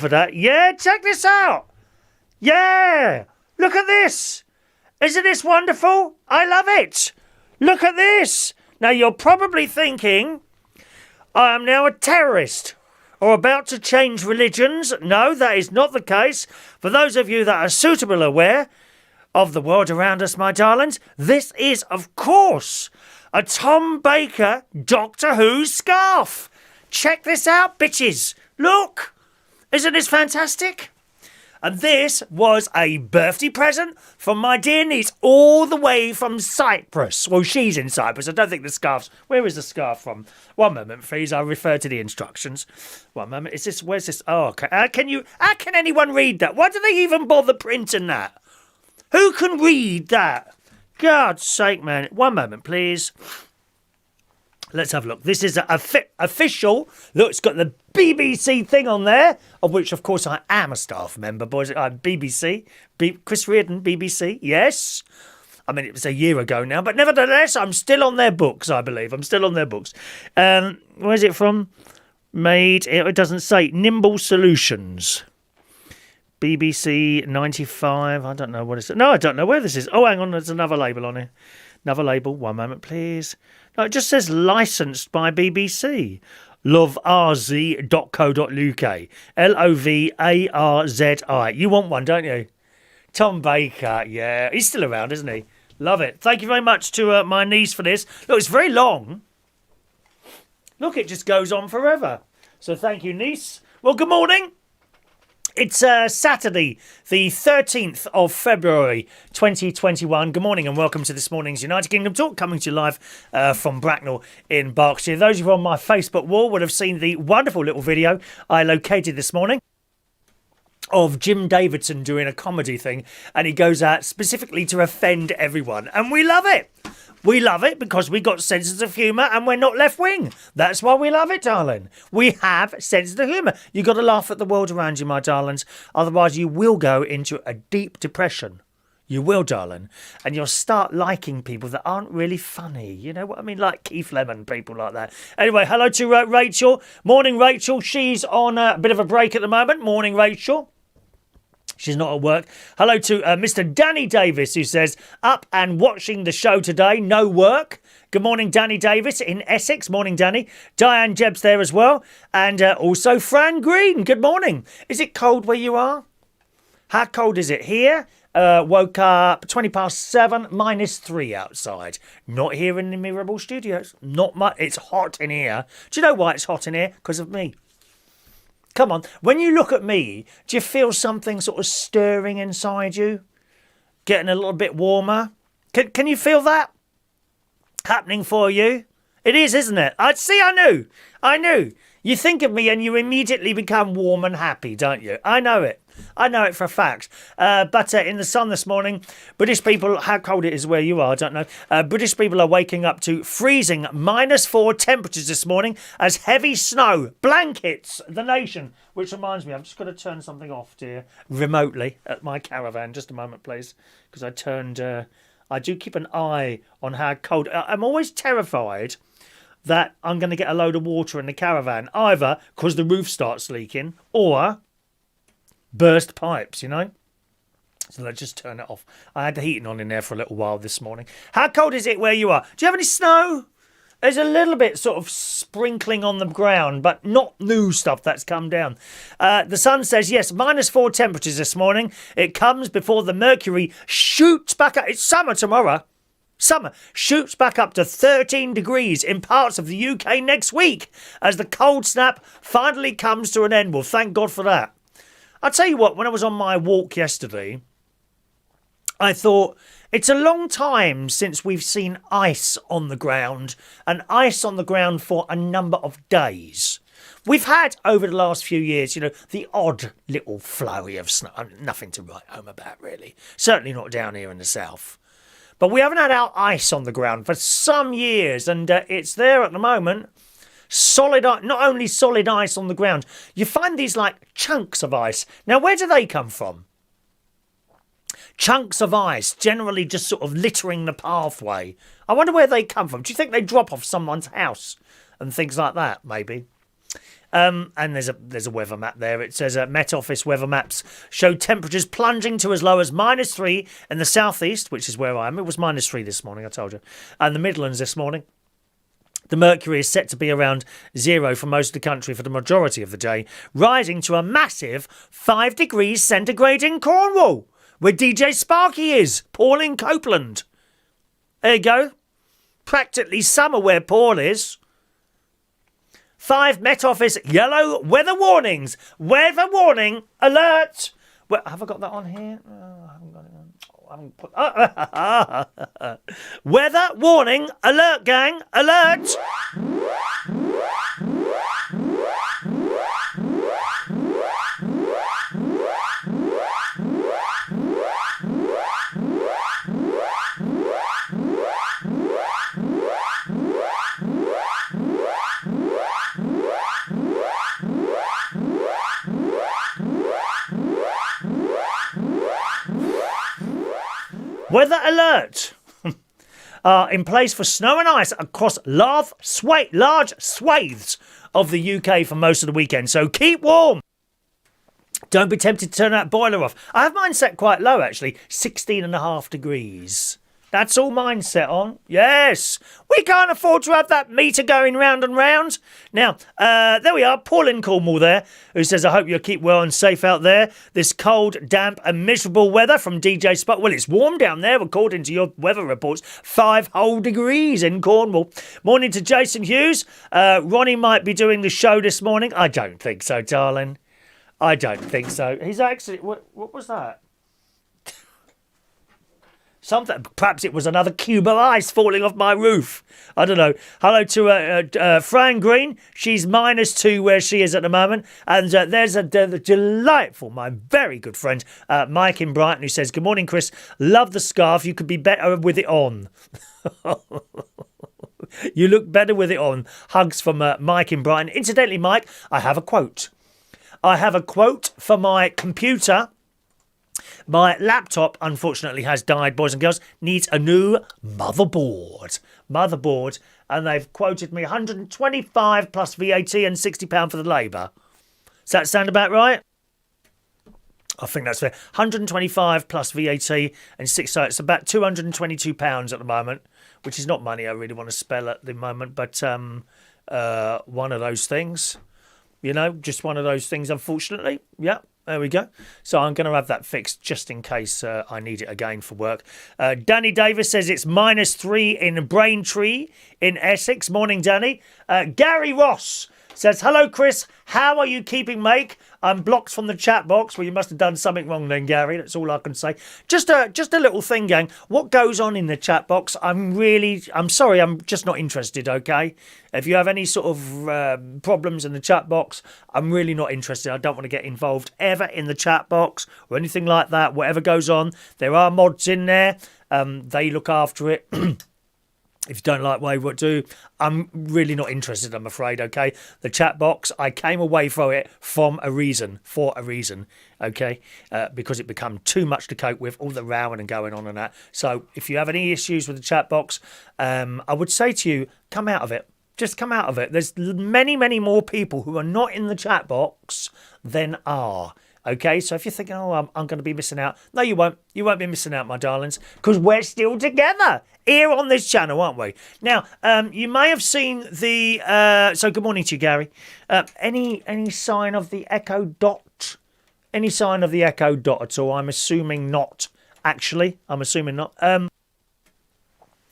for that. Yeah, check this out. Yeah, look at this. Isn't this wonderful? I love it. Look at this. Now, you're probably thinking, I am now a terrorist or about to change religions. No, that is not the case. For those of you that are suitably aware of the world around us, my darlings, this is, of course, a Tom Baker Doctor Who scarf. Check this out, bitches. Look. Isn't this fantastic? And this was a birthday present from my dear niece all the way from Cyprus. Well, she's in Cyprus. I don't think the scarf's... Where is the scarf from? One moment, please. I'll refer to the instructions. One moment. Is this... Where's this? Oh, okay. How can anyone read that? Why do they even bother printing that? Who can read that? God's sake, man. One moment, please. Let's have a look. This is official. Look, it's got the BBC thing on there, of which, of course, I am a staff member, boys. I'm BBC. Chris Reardon, BBC. Yes. I mean, it was a year ago now, but nevertheless, I'm still on their books, I believe. I'm still on their books. Where's it from? Made, it doesn't say. Nimble Solutions. BBC 95. I don't know what it's... No, I don't know where this is. Oh, hang on. There's another label on here. Another label. One moment, please. No, it just says licensed by BBC. lovearz.co.uk. Lovarzi. You want one, don't you? Tom Baker, yeah. He's still around, isn't he? Love it. Thank you very much to my niece for this. Look, it's very long. Look, it just goes on forever. So thank you, niece. Well, good morning. It's Saturday, the 13th of February, 2021. Good morning and welcome to this morning's United Kingdom Talk, coming to you live from Bracknell in Berkshire. Those of you on my Facebook wall would have seen the wonderful little video I located this morning of Jim Davidson doing a comedy thing, and he goes out specifically to offend everyone. And we love it. We love it because we got senses of humour and we're not left-wing. That's why we love it, darling. We have senses of humour. You've got to laugh at the world around you, my darlings. Otherwise, you will go into a deep depression. You will, darling. And you'll start liking people that aren't really funny. You know what I mean? Like Keith Lemon, people like that. Anyway, hello to Rachel. Morning, Rachel. She's on a bit of a break at the moment. Morning, Rachel. She's not at work. Hello to Mr. Danny Davis, who says, up and watching the show today, no work. Good morning, Danny Davis in Essex. Morning, Danny. Diane Jebb's there as well. And also Fran Green. Good morning. Is it cold where you are? How cold is it here? Woke up 7:20, -3 outside. Not here in the Mirable Studios. Not much. It's hot in here. Do you know why it's hot in here? Because of me. Come on, when you look at me, do you feel something sort of stirring inside you? Getting a little bit warmer? Can you feel that happening for you? It is, isn't it? I knew. You think of me and you immediately become warm and happy, don't you? I know it. I know it for a fact. But in the sun this morning, British people, how cold it is where you are, I don't know. British people are waking up to freezing -4 temperatures this morning as heavy snow blankets the nation. Which reminds me, I'm just going to turn something off, dear, remotely at my caravan. Just a moment, please. Because I do keep an eye on how cold. I'm always terrified that I'm going to get a load of water in the caravan, either because the roof starts leaking or burst pipes, you know. So let's just turn it off. I had the heating on in there for a little while this morning. How cold is it where you are? Do you have any snow? There's a little bit sort of sprinkling on the ground, but not new stuff that's come down. The sun says, yes, -4 temperatures this morning. It comes before the mercury shoots back up. It's summer tomorrow. Summer shoots back up to 13 degrees in parts of the UK next week as the cold snap finally comes to an end. Well, thank God for that. I'll tell you what, when I was on my walk yesterday, I thought it's a long time since we've seen ice on the ground, and ice on the ground for a number of days. We've had, over the last few years, you know, the odd little flurry of snow. Nothing to write home about, really. Certainly not down here in the south. But we haven't had our ice on the ground for some years, and it's there at the moment. Solid, not only solid ice on the ground, you find these like chunks of ice. Now, where do they come from? Chunks of ice, generally just sort of littering the pathway. I wonder where they come from. Do you think they drop off someone's house and things like that, maybe? And there's a weather map there. It says Met Office weather maps show temperatures plunging to as low as -3 in the southeast, which is where I am. It was -3 this morning, I told you. And the Midlands this morning. The mercury is set to be around 0 for most of the country for the majority of the day, rising to a massive 5 degrees centigrade in Cornwall, where DJ Sparky is, Paul in Copeland. There you go. Practically summer where Paul is. 5 Met Office yellow weather warnings. Weather warning alert. Well, have I got that on here? Oh, I haven't got it on. I haven't put... Weather warning alert, gang. Alert. Weather alert in place for snow and ice across large swathes of the UK for most of the weekend. So keep warm. Don't be tempted to turn that boiler off. I have mine set quite low, actually. 16.5 degrees. That's all mine set on. Yes. We can't afford to have that meter going round and round. Now, there we are. Paul in Cornwall there, who says, I hope you'll keep well and safe out there. This cold, damp and miserable weather from DJ Spot. Well, it's warm down there, according to your weather reports. 5 whole degrees in Cornwall. Morning to Jason Hughes. Ronnie might be doing the show this morning. I don't think so, darling. I don't think so. He's actually... What was that? Something, perhaps it was another cube of ice falling off my roof. I don't know. Hello to Fran Green. She's -2 where she is at the moment. And there's a delightful, my very good friend, Mike in Brighton, who says, good morning, Chris. Love the scarf. You could be better with it on. You look better with it on. Hugs from Mike in Brighton. Incidentally, Mike, I have a quote. I have a quote for my computer. My laptop, unfortunately, has died, boys and girls. Needs a new motherboard. And they've quoted me 125 plus VAT and £60 for the labour. Does that sound about right? I think that's fair. 125 plus VAT and 6, so it's about £222 at the moment, which is not money I really want to spell at the moment, but one of those things. You know, just one of those things, unfortunately. Yeah. There we go. So I'm going to have that fixed just in case I need it again for work. Danny Davis says it's -3 in Braintree in Essex. Morning, Danny. Gary Ross says, hello, Chris. How are you keeping, mate? I'm blocked from the chat box. Well, you must have done something wrong then, Gary. That's all I can say. Just a little thing, gang. What goes on in the chat box? I'm sorry. I'm just not interested, okay? If you have any sort of problems in the chat box, I'm really not interested. I don't want to get involved ever in the chat box or anything like that. Whatever goes on, there are mods in there. They look after it. If you don't like what I do, I'm really not interested, I'm afraid, okay? The chat box, I came away from it for a reason, okay? Because it became too much to cope with, all the rowing and going on and that. So if you have any issues with the chat box, I would say to you, come out of it. Just come out of it. There's many, many more people who are not in the chat box than are. Okay, so if you're thinking, oh, I'm going to be missing out. No, you won't. You won't be missing out, my darlings, because we're still together here on this channel, aren't we? Now, you may have seen the... so good morning to you, Gary. Any sign of the Echo Dot? Any sign of the Echo Dot at all? I'm assuming not, actually. I'm assuming not.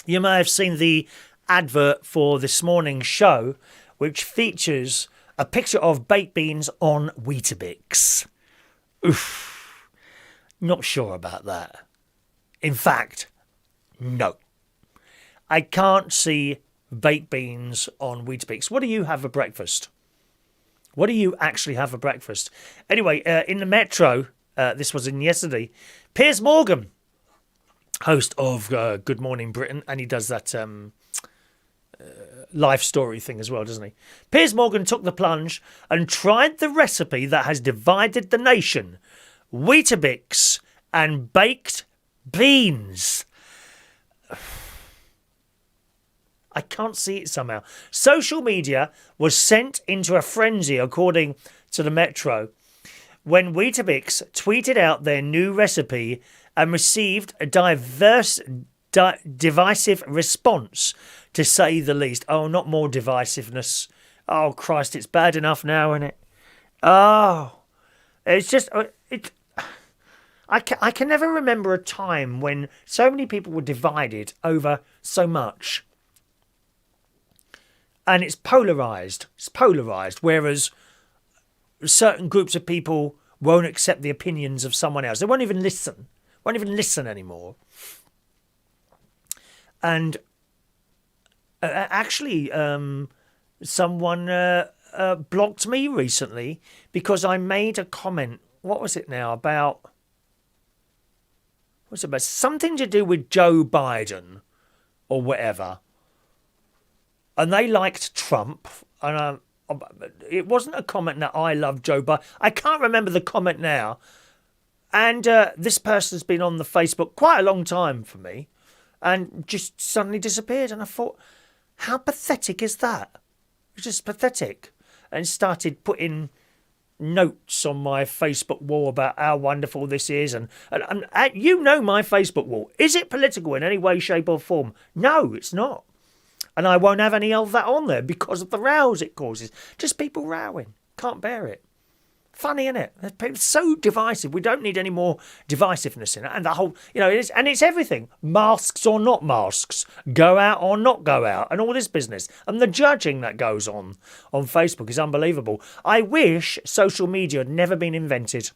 You may have seen the advert for this morning's show, which features a picture of baked beans on Weetabix. Oof, not sure about that. In fact, no. I can't see baked beans on Weetabix. What do you have for breakfast? What do you actually have for breakfast? Anyway, in the Metro, this was in yesterday, Piers Morgan, host of Good Morning Britain, and he does that life story thing as well, doesn't he? Piers Morgan took the plunge and tried the recipe that has divided the nation: Weetabix and baked beans. I can't see it somehow. Social media was sent into a frenzy, according to the Metro, when Weetabix tweeted out their new recipe and received a divisive response, to say the least. Oh, not more divisiveness. Oh, Christ, it's bad enough now, isn't it? Oh, it's just... I can never remember a time when so many people were divided over so much. And it's polarised. It's polarised, whereas certain groups of people won't accept the opinions of someone else. They won't even listen. Won't even listen anymore. And actually, someone blocked me recently because I made a comment. What was it now? About something to do with Joe Biden or whatever. And they liked Trump. And it wasn't a comment that I love Joe Biden. I can't remember the comment now. And this person's been on the Facebook quite a long time for me. And just suddenly disappeared. And I thought, how pathetic is that? It's just pathetic. And started putting notes on my Facebook wall about how wonderful this is. And you know my Facebook wall. Is it political in any way, shape or form? No, it's not. And I won't have any of that on there because of the rows it causes. Just people rowing. Can't bear it. Funny, isn't it? It's so divisive. We don't need any more divisiveness in it. And the whole, it's everything. Masks or not masks. Go out or not go out. And all this business. And the judging that goes on Facebook is unbelievable. I wish social media had never been invented.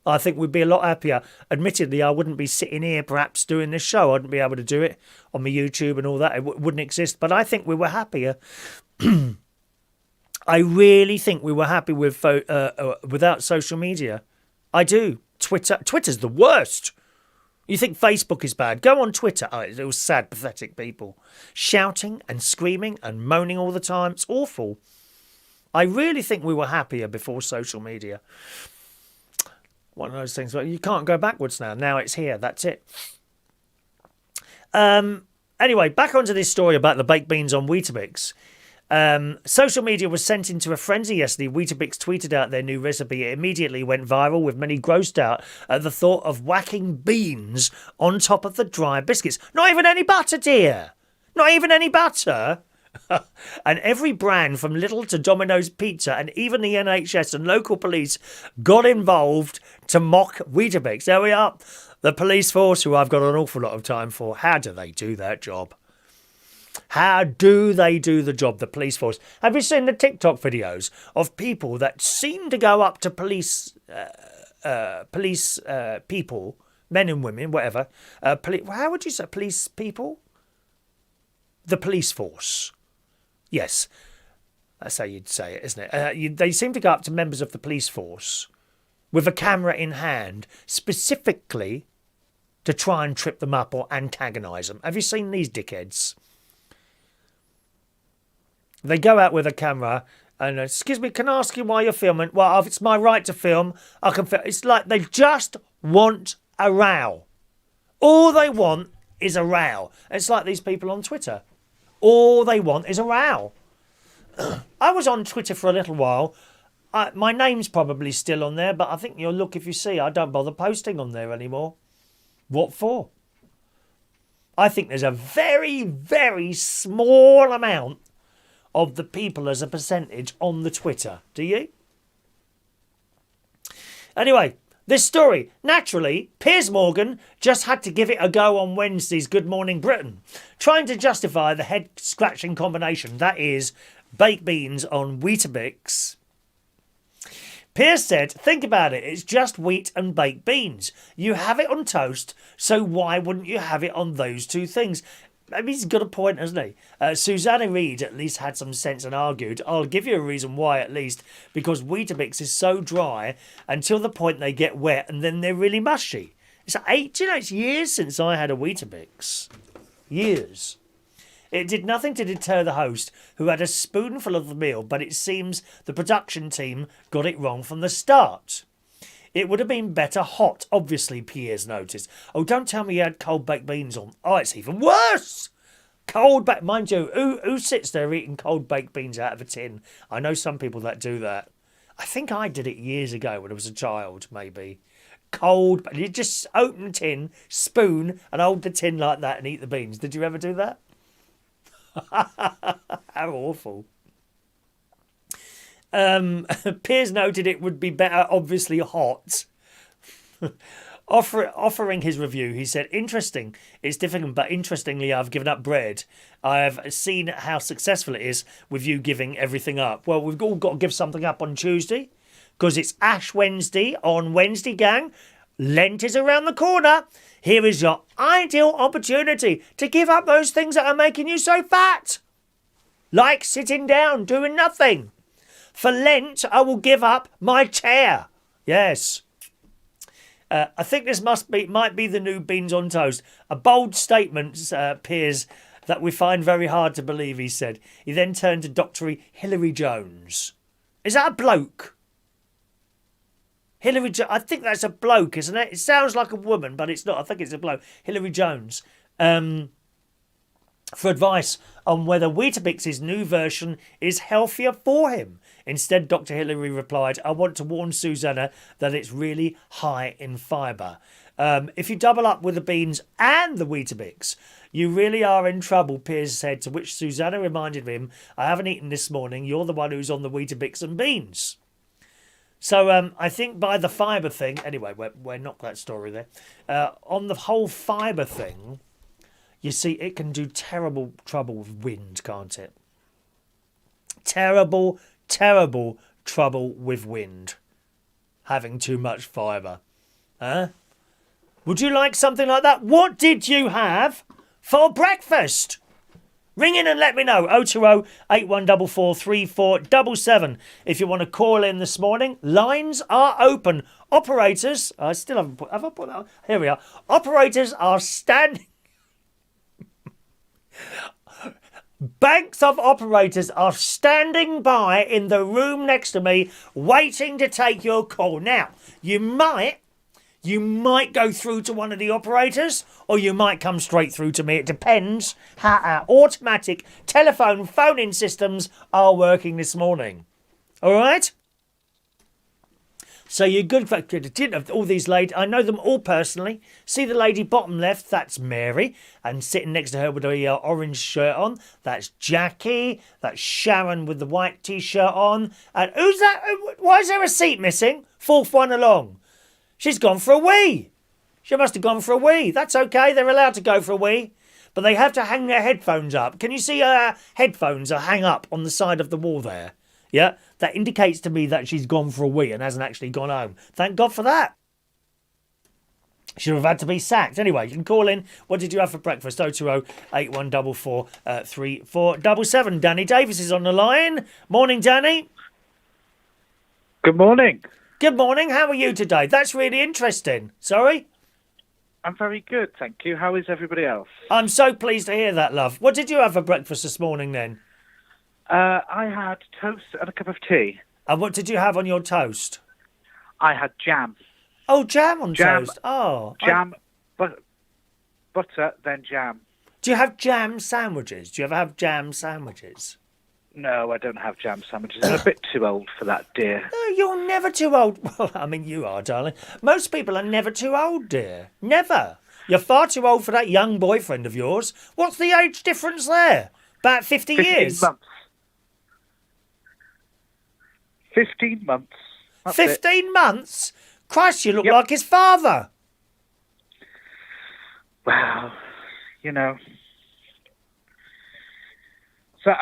I think we'd be a lot happier. Admittedly, I wouldn't be sitting here perhaps doing this show. I wouldn't be able to do it on my YouTube and all that. It wouldn't exist. But I think we were happier. I really think we were happy with without social media. I do. Twitter's the worst. You think Facebook is bad? Go on Twitter. Oh, it was sad, pathetic people. Shouting and screaming and moaning all the time. It's awful. I really think we were happier before social media. One of those things. Well, you can't go backwards now. Now it's here. That's it. Anyway, back onto this story about the baked beans on Weetabix. Social media was sent into a frenzy yesterday. Weetabix tweeted out their new recipe. It immediately went viral, with many grossed out at the thought of whacking beans on top of the dry biscuits. Not even any butter, dear. Not even any butter. And every brand from Lidl to Domino's Pizza and even the NHS and local police got involved to mock Weetabix. There we are. The police force, who I've got an awful lot of time for. How do they do that job? How do they do the job, the police force? Have you seen the TikTok videos of people that seem to go up to police people, men and women, whatever. How would you say police people? The police force. Yes, that's how you'd say it, isn't it? They seem to go up to members of the police force with a camera in hand, specifically to try and trip them up or antagonise them. Have you seen these dickheads? They go out with a camera and, excuse me, can I ask you why you're filming? Well, it's my right to film. I can film. It's like they just want a row. All they want is a row. It's like these people on Twitter. All they want is a row. I was on Twitter for a little while. My name's probably still on there, but I think you'll look if you see. I don't bother posting on there anymore. What for? I think there's a very, very small amount of the people as a percentage on the Twitter. Do you? Anyway, this story. Naturally, Piers Morgan just had to give it a go on Wednesday's Good Morning Britain, trying to justify the head-scratching combination, that is, baked beans on Weetabix. Piers said, think about it, it's just wheat and baked beans. You have it on toast, so why wouldn't you have it on those two things? Maybe he's got a point, hasn't he? Susanna Reid at least had some sense and argued, I'll give you a reason why at least, because Weetabix is so dry until the point they get wet and then they're really mushy. It's years since I had a Weetabix. Years. It did nothing to deter the host, who had a spoonful of the meal, but it seems the production team got it wrong from the start. It would have been better hot, obviously, Piers noticed. Oh, don't tell me you had cold baked beans on. Oh, it's even worse! Mind you, who sits there eating cold baked beans out of a tin? I know some people that do that. I think I did it years ago when I was a child, maybe. Cold, but you just open the tin, spoon, and hold the tin like that and eat the beans. Did you ever do that? How awful. Piers noted it would be better, obviously hot. Offering his review, he said, interesting. It's difficult, but interestingly, I've given up bread. I have seen how successful it is with you giving everything up. Well, we've all got to give something up on Tuesday because it's Ash Wednesday on Wednesday, gang. Lent is around the corner. Here is your ideal opportunity to give up those things that are making you so fat. Like sitting down, doing nothing. For Lent, I will give up my chair. Yes. I think this might be the new beans on toast. A bold statement, Piers, that we find very hard to believe, he said. He then turned to Dr. Hilary Jones. Is that a bloke? I think that's a bloke, isn't it? It sounds like a woman, but it's not. I think it's a bloke. Hilary Jones. For advice on whether Weetabix's new version is healthier for him. Instead, Dr. Hillary replied, I want to warn Susanna that it's really high in fibre. If you double up with the beans and the Weetabix, you really are in trouble, Piers said, to which Susanna reminded him, I haven't eaten this morning, you're the one who's on the Weetabix and beans. So I think by the fibre thing, anyway, we're not that story there. On the whole fibre thing, you see, it can do terrible trouble with wind, can't it? Terrible trouble with wind. Having too much fibre. Huh? Would you like something like that? What did you have for breakfast? Ring in and let me know. 020 8144 3477. If you want to call in this morning, lines are open. Operators, I still haven't put, have I put that on? Here we are. Operators are standing. Banks of operators are standing by in the room next to me, waiting to take your call. Now, you might go through to one of the operators, or you might come straight through to me. It depends how our automatic telephone phone-in systems are working this morning. All right? So you're good for all these ladies. I know them all personally. See the lady bottom left? That's Mary. And sitting next to her with a orange shirt on, that's Jackie. That's Sharon with the white T-shirt on. And who's that? Why is there a seat missing? Fourth one along. She's gone for a wee. She must have gone for a wee. That's okay. They're allowed to go for a wee. But they have to hang their headphones up. Can you see her headphones are hang up on the side of the wall there? Yeah, that indicates to me that she's gone for a wee and hasn't actually gone home. Thank God for that. Should have had to be sacked. Anyway, you can call in. What did you have for breakfast? 020 8144 3477. Danny Davis is on the line. Morning, Danny. Good morning. Good morning. How are you today? That's really interesting. Sorry? I'm very good, thank you. How is everybody else? I'm so pleased to hear that, love. What did you have for breakfast this morning then? I had toast and a cup of tea. And what did you have on your toast? I had jam. Oh, jam on toast. Oh. Jam, butter, then jam. Do you have jam sandwiches? Do you ever have jam sandwiches? No, I don't have jam sandwiches. I'm a bit too old for that, dear. No, you're never too old. Well, I mean, you are, darling. Most people are never too old, dear. Never. You're far too old for that young boyfriend of yours. What's the age difference there? About 50 years? 15 months. 15 months. That's 15 it. months? Christ, you look like his father. Well, you know. So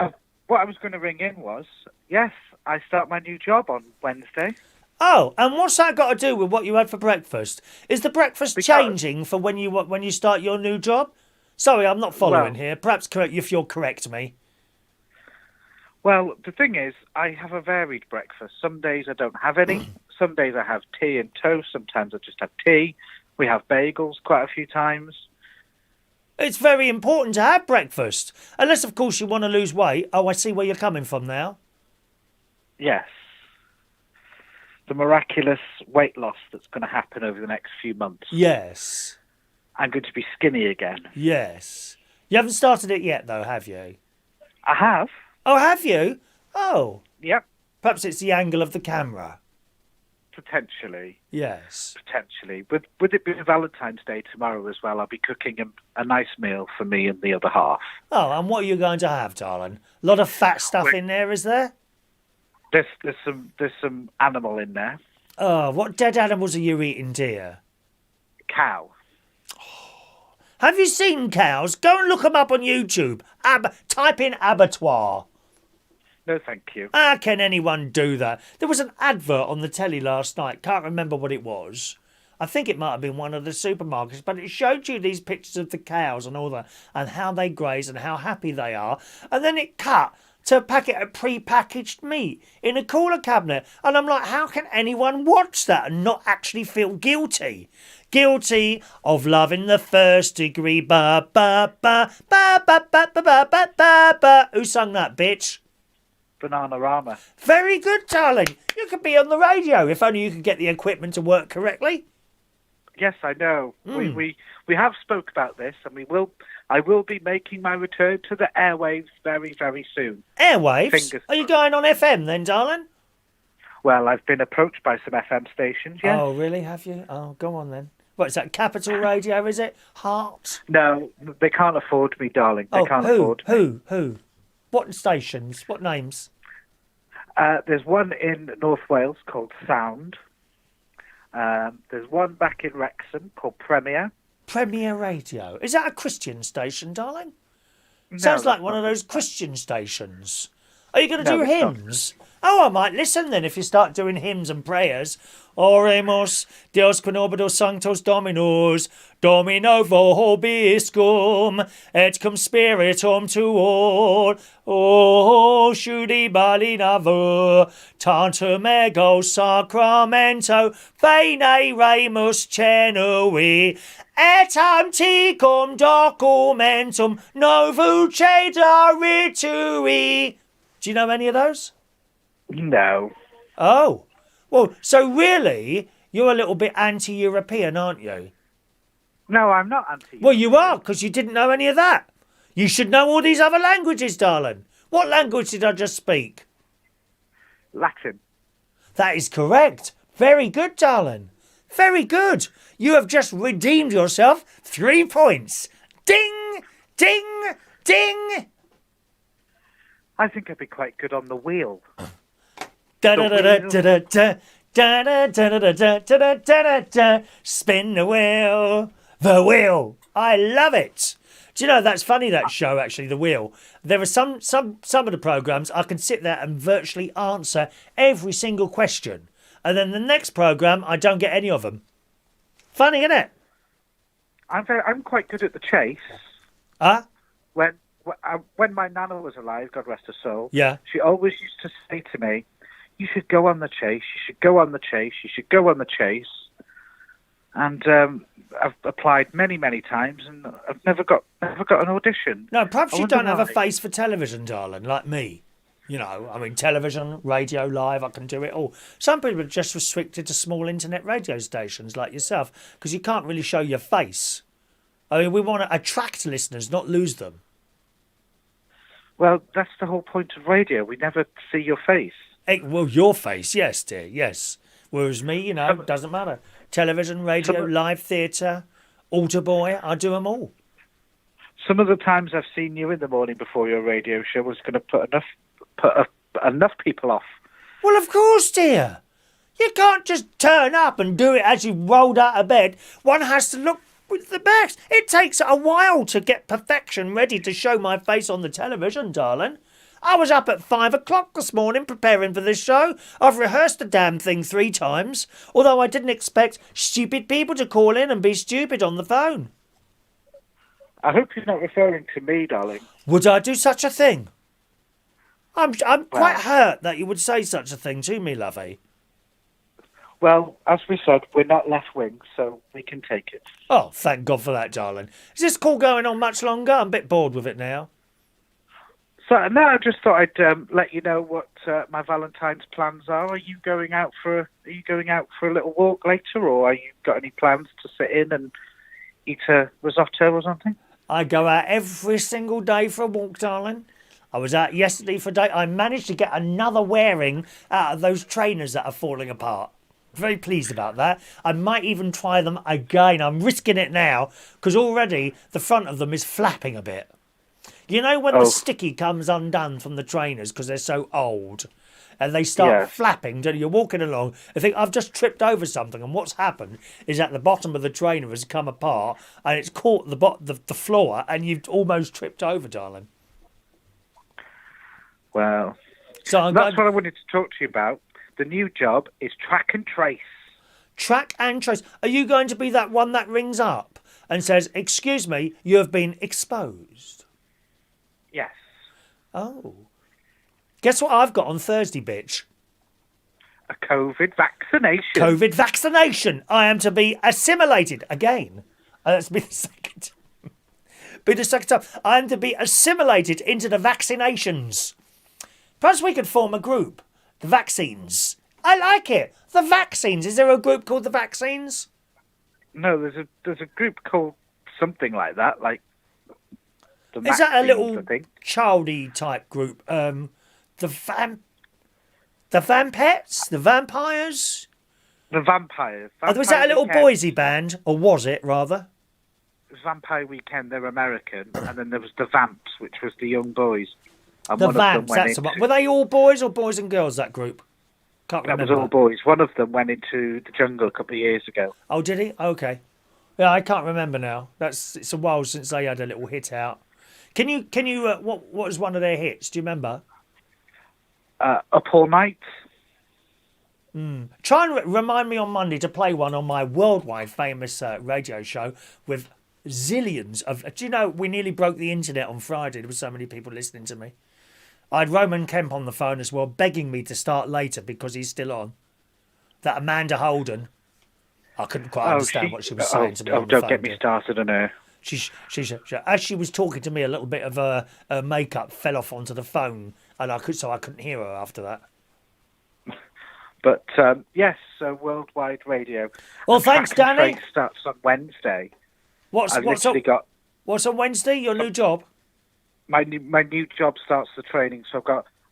what I was going to ring in was, yes, I start my new job on Wednesday. Oh, and what's that got to do with what you had for breakfast? Is the breakfast changing for when you start your new job? Sorry, I'm not following here. Perhaps correct if you'll correct me. Well, the thing is, I have a varied breakfast. Some days I don't have any. Some days I have tea and toast. Sometimes I just have tea. We have bagels quite a few times. It's very important to have breakfast. Unless, of course, you want to lose weight. Oh, I see where you're coming from now. Yes. The miraculous weight loss that's going to happen over the next few months. Yes. I'm going to be skinny again. Yes. You haven't started it yet, though, have you? I have. Oh, have you? Oh. Yep. Perhaps it's the angle of the camera. Potentially. Yes. Potentially. But with it being Valentine's Day tomorrow as well, I'll be cooking a nice meal for me and the other half. Oh, and what are you going to have, darling? A lot of fat stuff in there, is there? There's some animal in there. Oh, what dead animals are you eating, dear? Cow. Have you seen cows? Go and look them up on YouTube. Type in abattoir. No, thank you. How can anyone do that? There was an advert on the telly last night. Can't remember what it was. I think it might have been one of the supermarkets, but it showed you these pictures of the cows and all that, and how they graze and how happy they are. And then it cut to a packet of pre-packaged meat in a cooler cabinet. And I'm like, how can anyone watch that and not actually feel guilty? Guilty of loving the first degree. Ba ba ba ba ba ba ba ba ba ba ba. Who sung that, bitch? Bananarama. Very good, darling. You could be on the radio if only you could get the equipment to work correctly. Yes, I know. We have spoke about this, and I will be making my return to the airwaves very, very soon. Airwaves? Fingers Are you crossed. going on FM then, darling? Well, I've been approached by some FM stations, yes. Oh, really? Have you? Oh, go on then. What is that? Capital Radio, is it? Heart? No, they can't afford me, darling. They can't afford me. Who? What stations? What names? There's one in North Wales called Sound. There's one back in Wrexham called Premier. Premier Radio. Is that a Christian station, darling? No, Sounds like that's one not. of those Christian stations. Are you going to No, do it's not. hymns? Oh, I might listen then if you start doing hymns and prayers. Oremus Deus quinobidos sanctos dominos, Domino vobiscum, et cum spiritum tuor, o shudi balinavo, tantum ego sacramento, fene remus cenui, et anticum documentum novu cederitui. Do you know any of those? No. Oh. Well, so really, you're a little bit anti-European, aren't you? No, I'm not anti. Well, you are, because you didn't know any of that. You should know all these other languages, darling. What language did I just speak? Latin. That is correct. Very good, darling. Very good. You have just redeemed yourself 3 points. Ding, ding, ding. I think I'd be quite good on the wheel. Da da da da da da da da da da da da da da da. Spin the wheel. The wheel. I love it. Do you know, that's funny, that show, actually, The Wheel. There are some of the programmes I can sit there and virtually answer every single question. And then the next programme, I don't get any of them. Funny, isn't it? I'm quite good at the chase. Huh? When my nana was alive, God rest her soul, Yeah. she always used to say to me, "You should go on the chase. You should go on the chase. You should go on the chase." And I've applied many, many times, and I've never got an audition. No, perhaps I you wonder don't have a why. face for television, darling, like me. You know, I mean, television, radio, live, I can do it all. Some people are just restricted to small internet radio stations like yourself because you can't really show your face. I mean, we want to attract listeners, not lose them. Well, that's the whole point of radio. We never see your face. Well, your face, yes, dear, yes. Whereas me, you know, it doesn't matter. Television, radio, live theatre, altar boy, I do them all. Some of the times I've seen you in the morning before your radio show was going to put enough people off. Well, of course, dear. You can't just turn up and do it as you rolled out of bed. One has to look with the best. It takes a while to get perfection ready to show my face on the television, darling. I was up at 5 o'clock this morning preparing for this show. I've rehearsed the damn thing 3 times, although I didn't expect stupid people to call in and be stupid on the phone. I hope you're not referring to me, darling. Would I do such a thing? I'm quite hurt that you would say such a thing to me, lovey. Well, as we said, we're not left wing, so we can take it. Oh, thank God for that, darling. Is this call going on much longer? I'm a bit bored with it now. So no, I just thought I'd let you know what my Valentine's plans are. Are you going out for a little walk later, or are you got any plans to sit in and eat a risotto or something? I go out every single day for a walk, darling. I was out yesterday for a day. I managed to get another wearing out of those trainers that are falling apart. Very pleased about that. I might even try them again. I'm risking it now because already the front of them is flapping a bit. You know when the sticky comes undone from the trainers because they're so old and they start flapping, don't you? You're walking along and think, I've just tripped over something, and what's happened is at the bottom of the trainer has come apart and it's caught the floor and you've almost tripped over, darling. Well, so that's what I wanted to talk to you about. The new job is track and trace. Track and trace. Are you going to be that one that rings up and says, excuse me, you have been exposed? Yes. Oh. Guess what I've got on Thursday, bitch? A COVID vaccination. COVID vaccination. I am to be assimilated again. That's been the second time. Be the second time. I am to be assimilated into the vaccinations. Perhaps we could form a group. The vaccines. I like it. The vaccines. Is there a group called the vaccines? No, there's a group called something like that. Like the is that a little childy type group? The Vampets? The Vampires? The Vampires. Was that a little Boise band? Or was it, rather? Vampire Weekend, they're American. And then there was the Vamps, which was the young boys. And the Vamps, were they all boys or boys and girls, that group? Can't remember. That was all boys. One of them went into the jungle a couple of years ago. Oh, did he? Okay. Yeah, I can't remember now. It's a while since they had a little hit out. Can you what was one of their hits? Do you remember? Up All Night. Try and remind me on Monday to play one on my worldwide famous radio show with zillions of... Do you know, we nearly broke the internet on Friday. There were so many people listening to me. I had Roman Kemp on the phone as well, begging me to start later because he's still on. That Amanda Holden. I couldn't quite understand what she was saying to me on the phone. Don't get me started on her. As she was talking to me, a little bit of her makeup fell off onto the phone, and I couldn't hear her after that. But yes, worldwide radio. Well, thanks, Danny. Starts on Wednesday. What's on Wednesday? Your new job? My new job starts the training, so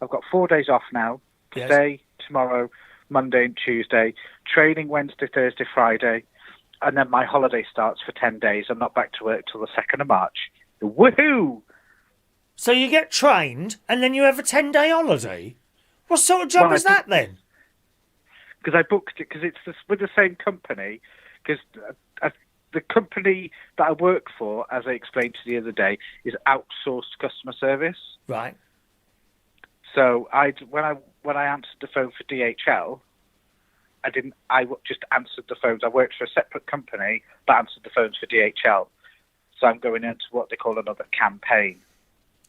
I've got 4 days off now. Today, tomorrow, Monday and Tuesday. Training Wednesday, Thursday, Friday, and then my holiday starts for 10 days. I'm not back to work till the 2nd of March. Woohoo! So you get trained, and then you have a 10-day holiday? What sort of job is that then? Because I booked it, because it's with the same company, because the company that I work for, as I explained to you the other day, is outsourced customer service. Right. So when I answered the phone for DHL, I just answered the phones. I worked for a separate company that answered the phones for DHL. So I'm going into what they call another campaign.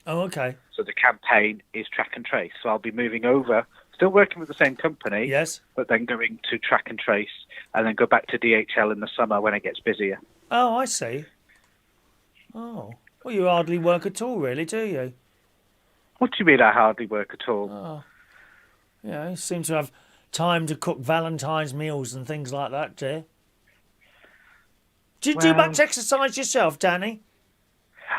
Oh, okay. So the campaign is track and trace. So I'll be moving over, still working with the same company. Yes. But then going to track and trace and then go back to DHL in the summer when it gets busier. Oh, I see. Oh. Well, you hardly work at all, really, do you? What do you mean I hardly work at all? Oh. Yeah, you seem to have time to cook Valentine's meals and things like that, do you? Do you do much exercise yourself, Danny?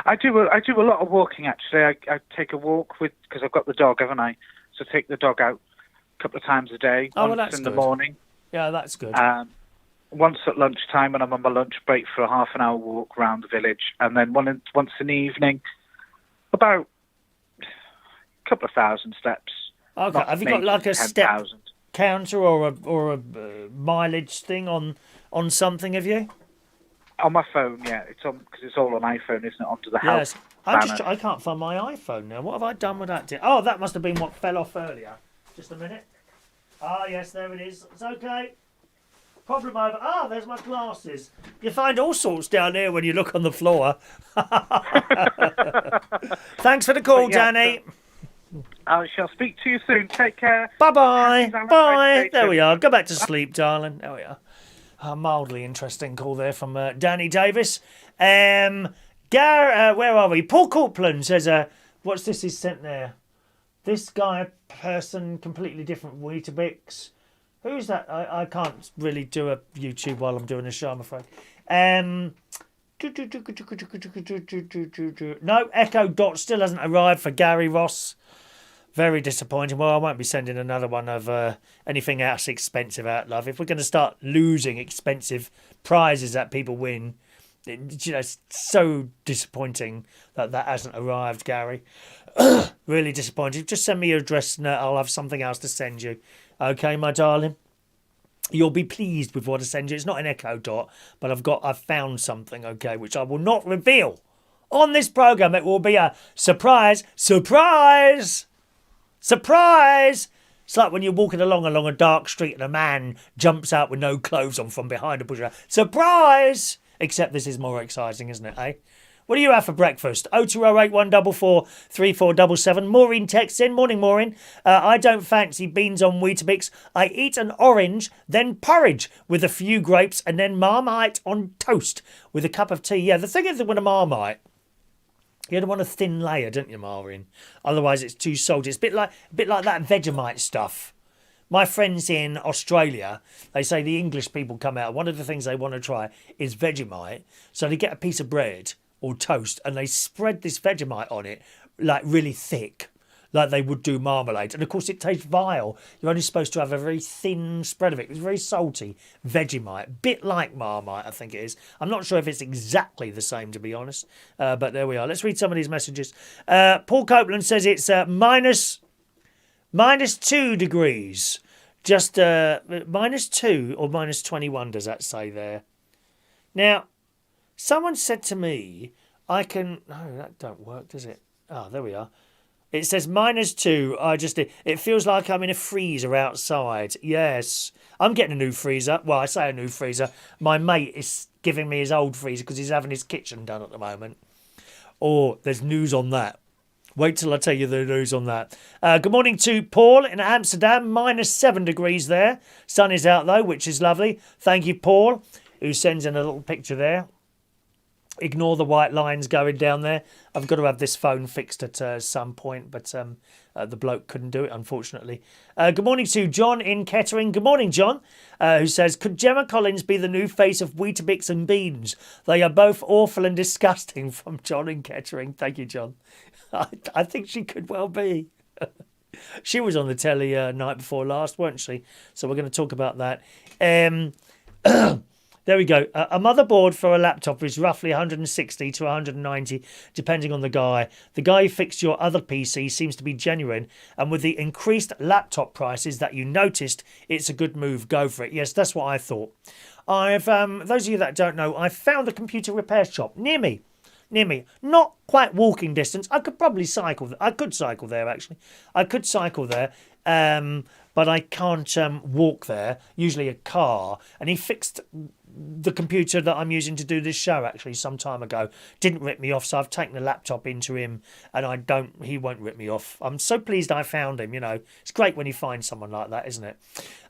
I do a lot of walking, actually. I take a walk because I've got the dog, haven't I? So take the dog out a couple of times a day. Once in the morning. Yeah, that's good. Once at lunchtime when I'm on my lunch break for a half an hour walk around the village. And then once in the evening, about a couple of thousand steps. Okay. Have you got like a 10, step 000. Counter or a mileage thing on something, have you? On my phone, yeah. It's on because it's all on iPhone, isn't it? Onto the house. Yes. I can't find my iPhone now. What have I done with that? Oh, that must have been what fell off earlier. Just a minute. Ah, yes, there it is. It's okay. Problem over. Ah, there's my glasses. You find all sorts down here when you look on the floor. Thanks for the call, Danny. I shall speak to you soon. Take care. Bye-bye. Bye. There we are. Go back to sleep, darling. There we are. A mildly interesting call there from Danny Davis. Where are we? Paul Copeland says, what's this he's sent there? This guy, person, completely different Weetabix. Who's that? I can't really do a YouTube while I'm doing a show, I'm afraid. No, Echo Dot still hasn't arrived for Gary Ross. Very disappointing. Well, I won't be sending another one of anything else expensive out, love. If we're going to start losing expensive prizes that people win, it's so disappointing that hasn't arrived, Gary. Really disappointing. Just send me your address and I'll have something else to send you. Okay, my darling? You'll be pleased with what I send you. It's not an Echo Dot, but I've found something, okay, which I will not reveal on this programme. It will be a surprise. Surprise! Surprise! It's like when you're walking along a dark street and a man jumps out with no clothes on from behind a bush. Surprise! Except this is more exciting, isn't it, eh? What do you have for breakfast? 0208 144 3477. Maureen texts in. Morning, Maureen. I don't fancy beans on Weetabix. I eat an orange, then porridge with a few grapes, and then Marmite on toast with a cup of tea. Yeah, the thing is that with a Marmite, you don't want a thin layer, don't you, Maureen? Otherwise, it's too salty. It's a bit like that Vegemite stuff. My friends in Australia, they say the English people come out. One of the things they want to try is Vegemite. So they get a piece of bread or toast and they spread this Vegemite on it like really thick, like they would do marmalade. And of course it tastes vile. You're only supposed to have a very thin spread of it. It's very salty. Vegemite, bit like Marmite, I think it is. I'm not sure if it's exactly the same, to be honest. But there we are. Let's read some of these messages. Paul Copeland says it's minus 2 degrees. Just minus 2 or minus 21, does that say there? Now, someone said to me, no, that don't work, does it? Oh, there we are. It says minus 2. It feels like I'm in a freezer outside. Yes. I'm getting a new freezer. Well, I say a new freezer. My mate is giving me his old freezer because he's having his kitchen done at the moment. Oh, there's news on that. Wait till I tell you the news on that. Good morning to Paul in Amsterdam. Minus 7 degrees there. Sun is out though, which is lovely. Thank you, Paul, who sends in a little picture there. Ignore the white lines going down there. I've got to have this phone fixed at some point, but the bloke couldn't do it, unfortunately. Good morning to John in Kettering. Good morning, John, who says, could Gemma Collins be the new face of Weetabix and Beans? They are both awful and disgusting. From John in Kettering. Thank you, John. I think she could well be. She was on the telly night before last, weren't she? So we're going to talk about that. There we go. A motherboard for a laptop is roughly 160 to 190, depending on the guy. The guy who fixed your other PC seems to be genuine, and with the increased laptop prices that you noticed, it's a good move. Go for it. Yes, that's what I thought. I've those of you that don't know, I found a computer repair shop near me. Not quite walking distance. I could probably cycle. I could cycle there, actually. I could cycle there, but I can't walk there. Usually a car. And he fixed the computer that I'm using to do this show, actually, some time ago. Didn't rip me off, so I've taken the laptop into him, and he won't rip me off. I'm so pleased I found him, you know. It's great when you find someone like that, isn't it?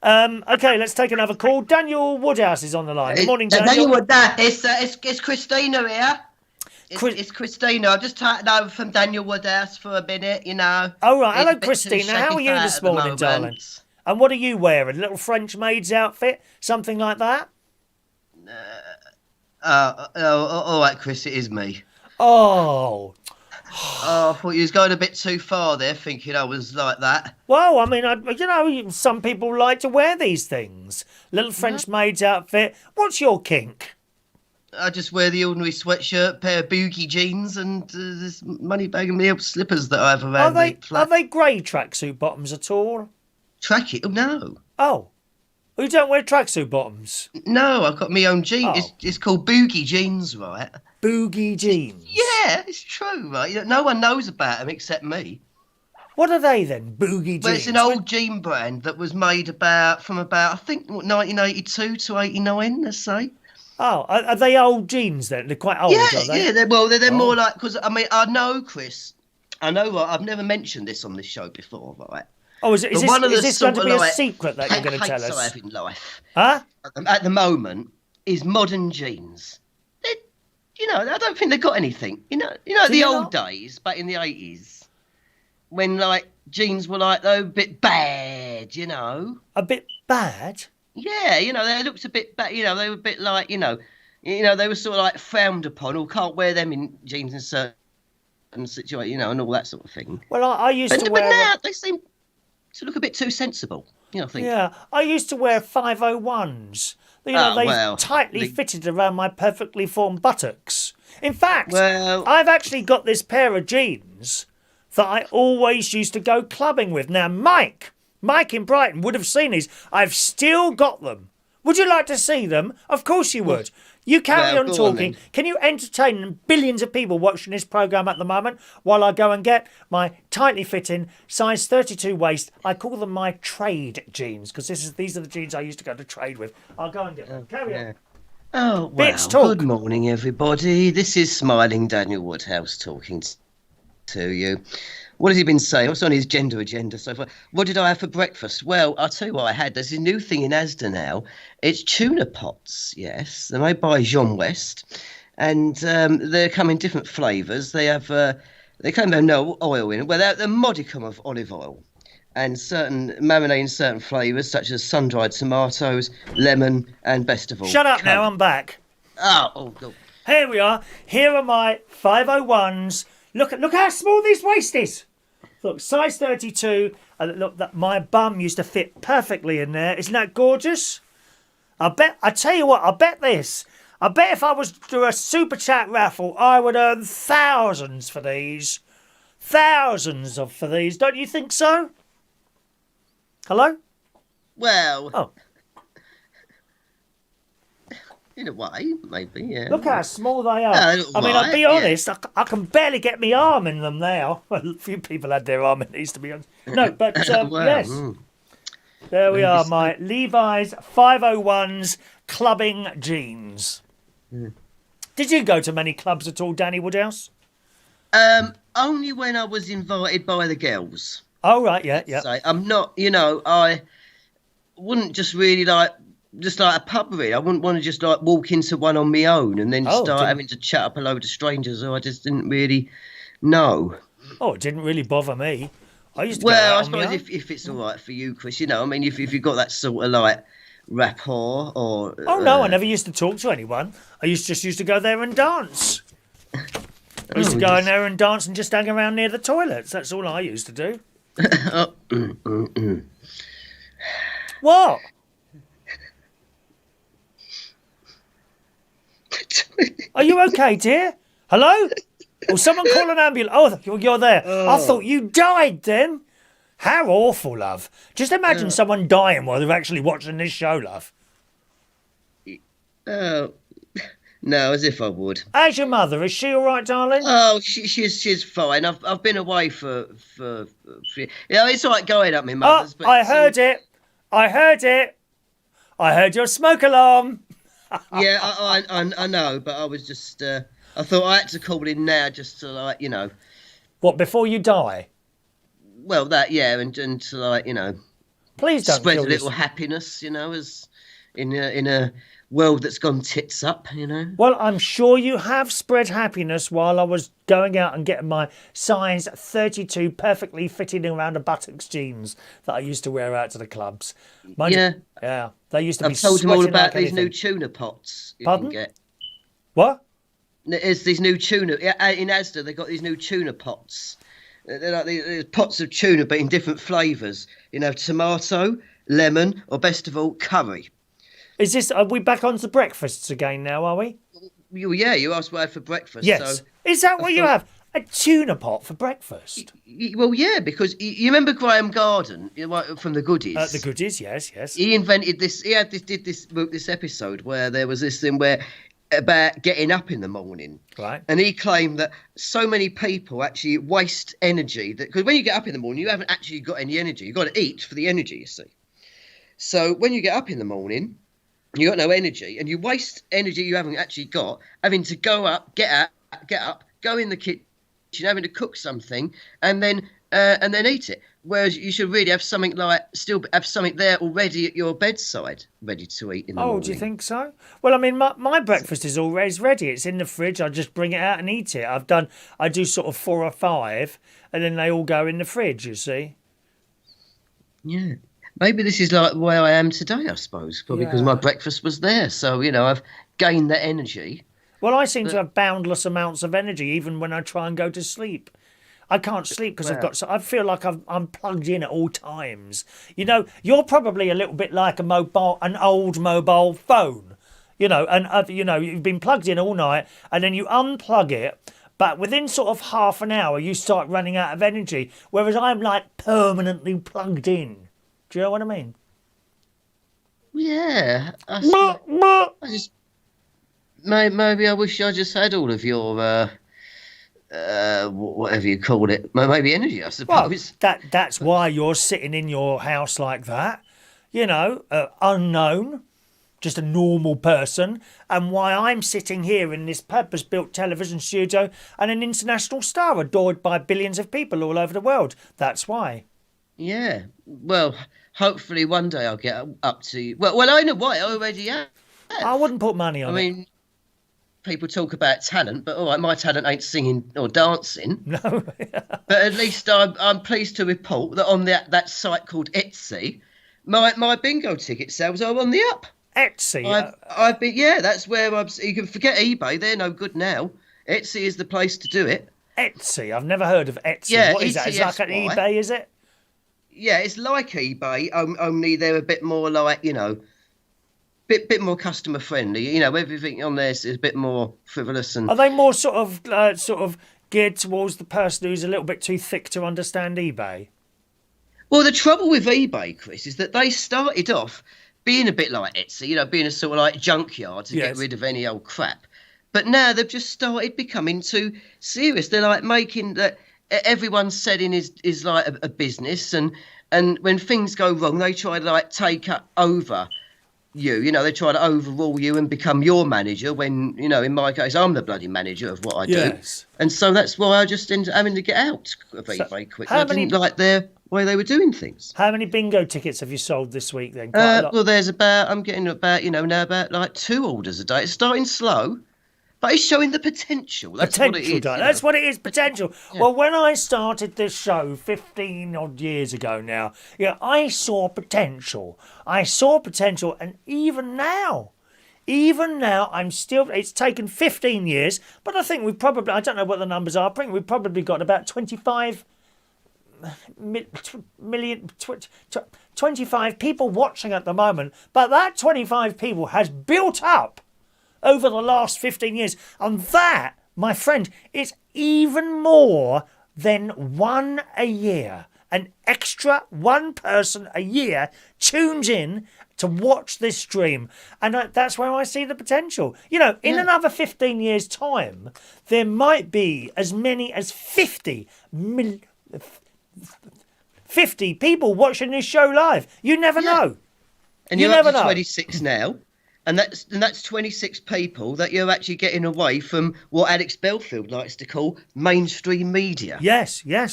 Okay, let's take another call. Daniel Woodhouse is on the line. Good morning, Daniel. It's Christina here. It's Christina. I've just taken over from Daniel Woodhouse for a minute, you know. Oh, right. Hello, Christina. How are you this morning, darling? And what are you wearing? A little French maid's outfit? Something like that? All right, Chris, it is me. Oh. I thought you was going a bit too far there, thinking I was like that. Well, I mean, some people like to wear these things. Little French maid's outfit. What's your kink? I just wear the ordinary sweatshirt, pair of boogie jeans, and this money bag and the slippers that I have around the flat. Are they grey tracksuit bottoms at all? Track it? Oh, no. Oh. You don't wear tracksuit bottoms? No, I've got my own jeans. Oh. It's called boogie jeans, right? Boogie jeans? Yeah, it's true, right? No one knows about them except me. What are they then, boogie jeans? Well, it's an old jean brand that was made from about, I think, 1982 to 89, let's say. Oh, are they old jeans then? They're quite old, are they? Yeah, they're more like, because, I mean, I know, Chris, I've never mentioned this on this show before, right? Oh, is this going to be a secret that you're going to tell us? I have in life, huh? At the moment, is modern jeans. I don't think they've got anything. The old days, back in the 80s, when, like, jeans were, like, a bit bad, you know. A bit bad? Yeah, they looked a bit bad, they were a bit like, You know, they were sort of like frowned upon, or can't wear them in jeans in certain situations, you know, and all that sort of thing. Well, I used to But wear. now they seem to look a bit too sensible. You know, I think. Yeah, I used to wear 501s. You know, Oh, they well, tightly fitted around my perfectly formed buttocks. In fact, Well- I've actually got this pair of jeans that I always used to go clubbing with. Now, Mike in Brighton would have seen these. I've still got them. Would you like to see them? Of course you would. You carry Well, on go on talking. then. Can you entertain billions of people watching this programme at the moment while I go and get my tightly fitting size 32 waist? I call them my trade jeans because these are the jeans I used to go to trade with. I'll go and get them. Carry on. Oh, well, Bits talk. good morning, everybody. This is smiling Daniel Woodhouse talking to you. What has he been saying? What's on his gender agenda so far? What did I have for breakfast? Well, I'll tell you what I had. There's a new thing in Asda now. It's tuna pots, yes. They're made by John West. And they come in different flavours. They have, they claim they have no oil in it. Well, they're a modicum of olive oil. And marinating certain flavours, such as sun-dried tomatoes, lemon, and best of all... Shut up now, I'm back. Oh, God. Here we are. Here are my 501s. Look how small this waist is. Look, size 32. Look, my bum used to fit perfectly in there. Isn't that gorgeous? I tell you what, I bet if I was to do a super chat raffle, I would earn thousands for these. Thousands for these. Don't you think so? Hello? Well... Oh. In a way, maybe, yeah. Look how small they are. Yeah, I mean, I'll be right, honest, I can barely get my arm in them now. Well, a few people had their arm in these, to be honest. No, but Well, yes. There we Maybe are, so. my Levi's 501s clubbing jeans. Did you go to many clubs at all, Danny Woodhouse? Only when I was invited by the girls. Oh, right, yeah. So I'm not, I wouldn't just really just like a pub read. I wouldn't want to just like walk into one on my own and then start having to chat up a load of strangers who I just didn't really know. Oh, it didn't really bother me. I used to Well, go I out on my suppose own. if it's all right for you, Chris, I mean, if you've got that sort of like rapport or... Oh, no, I never used to talk to anyone. I just used to go there and dance. I used to go in there and dance and just hang around near the toilets. That's all I used to do. What? Are you okay, dear? Hello? Will someone call an ambulance? Oh, you're there. I thought you died then. How awful, love. Just imagine someone dying while they're actually watching this show, love. Oh, no, as if I would. How's your mother? Is she all right, darling? Oh, she's fine. I've been away for it's like going up my mother's. But I heard it. I heard your smoke alarm. Yeah, I know, but I was just I thought I had to call in now just to What, before you die? Well, that and to Please don't spread a kill little this. happiness, as in a world that's gone tits up, Well, I'm sure you have spread happiness while I was going out and getting my size 32 perfectly fitting around the buttocks jeans that I used to wear out to the clubs. Mind you- yeah. They used to be I've told him all sweating about like these new anything. tuna pots you Pardon? can get. What? There's these new tuna in Asda. They've got these new tuna pots. They're like these pots of tuna, but in different flavours. Tomato, lemon, or best of all, curry. Are we back onto breakfasts again now, are we? You asked what I had for breakfast. Yes. So Is that what you thought- have? A tuna pot for breakfast? Well, yeah, because you remember Graham Garden from the Goodies. The goodies, yes. He invented this. He wrote this episode where there was this thing about getting up in the morning, Right. and he claimed that so many people actually waste energy because when you get up in the morning, you haven't actually got any energy. You've got to eat for the energy, you see. So when you get up in the morning, you got no energy, and you waste energy you haven't actually got, having to go up, get up, go in the kitchen, having to cook something, and then eat it. Whereas you should really have something still have something there already at your bedside, ready to eat in the morning. Oh, do you think so? Well, I mean, my breakfast is always ready. It's in the fridge. I just bring it out and eat it. I do sort of 4 or 5, and then they all go in the fridge, you see. Yeah. Maybe this is like where I am today, I suppose, probably because my breakfast was there. So, I've gain that energy. Well, I seem to have boundless amounts of energy even when I try and go to sleep. I can't sleep because I feel like I'm plugged in at all times. You know, you're probably a little bit like an old mobile phone. You know, and you've been plugged in all night, and then you unplug it. But within sort of half an hour, you start running out of energy. Whereas I'm like permanently plugged in. Do you know what I mean? Yeah. Maybe I wish I just had all of your whatever you call it. Maybe energy, I suppose. Well, that's why you're sitting in your house like that. You know, unknown. Just a normal person, and why I'm sitting here in this purpose-built television studio and an international star adored by billions of people all over the world. That's why. Yeah. Well, hopefully one day I'll get up to... Well, I know what I already have. I wouldn't put money on it. I mean, people talk about talent, but all right, my talent ain't singing or dancing. No. But at least I'm pleased to report that on that site called Etsy, my bingo ticket sales are on the up. Etsy. I've been, that's where you can forget eBay. They're no good now. Etsy is the place to do it. Etsy. I've never heard of Etsy. Yeah, what is that? It's like an eBay, is it? Yeah, it's like eBay, only they're a bit more like, you know, bit more customer friendly. You know, everything on there is a bit more frivolous. And are they more sort of geared towards the person who's a little bit too thick to understand eBay? Well, the trouble with eBay, Chris, is that they started off being a bit like Etsy, you know, being a sort of like junkyard to get rid of any old crap. But now they've just started becoming too serious. They're like making that everyone's selling is like a business, and when things go wrong, they try to like take over you. You know, they try to overrule you and become your manager. When, you know, in my case, I'm the bloody manager of what I do. And so that's why I just ended up having to get out very quickly. I didn't like their way they were doing things. How many bingo tickets have you sold this week then? Well, I'm getting about, you know, now about like 2 orders a day. It's starting slow, but it's showing the potential. That's what it is. That's what it is, potential. Yeah. Well, when I started this show 15 odd years ago now, I saw potential. And even now, I'm still, it's taken 15 years, but I think I don't know what the numbers are, I think we've probably got about 25 million, 25 people watching at the moment, but that 25 people has built up over the last 15 years, and that, my friend, is even more than one a year. An extra one person a year tunes in to watch this stream, and that's where I see the potential. You know, in another 15 years' time, there might be as many as 50 people watching this show live. You never know. And you're up to 26 now. And that's 26 people that you're actually getting away from what Alex Belfield likes to call mainstream media. Yes. Yeah.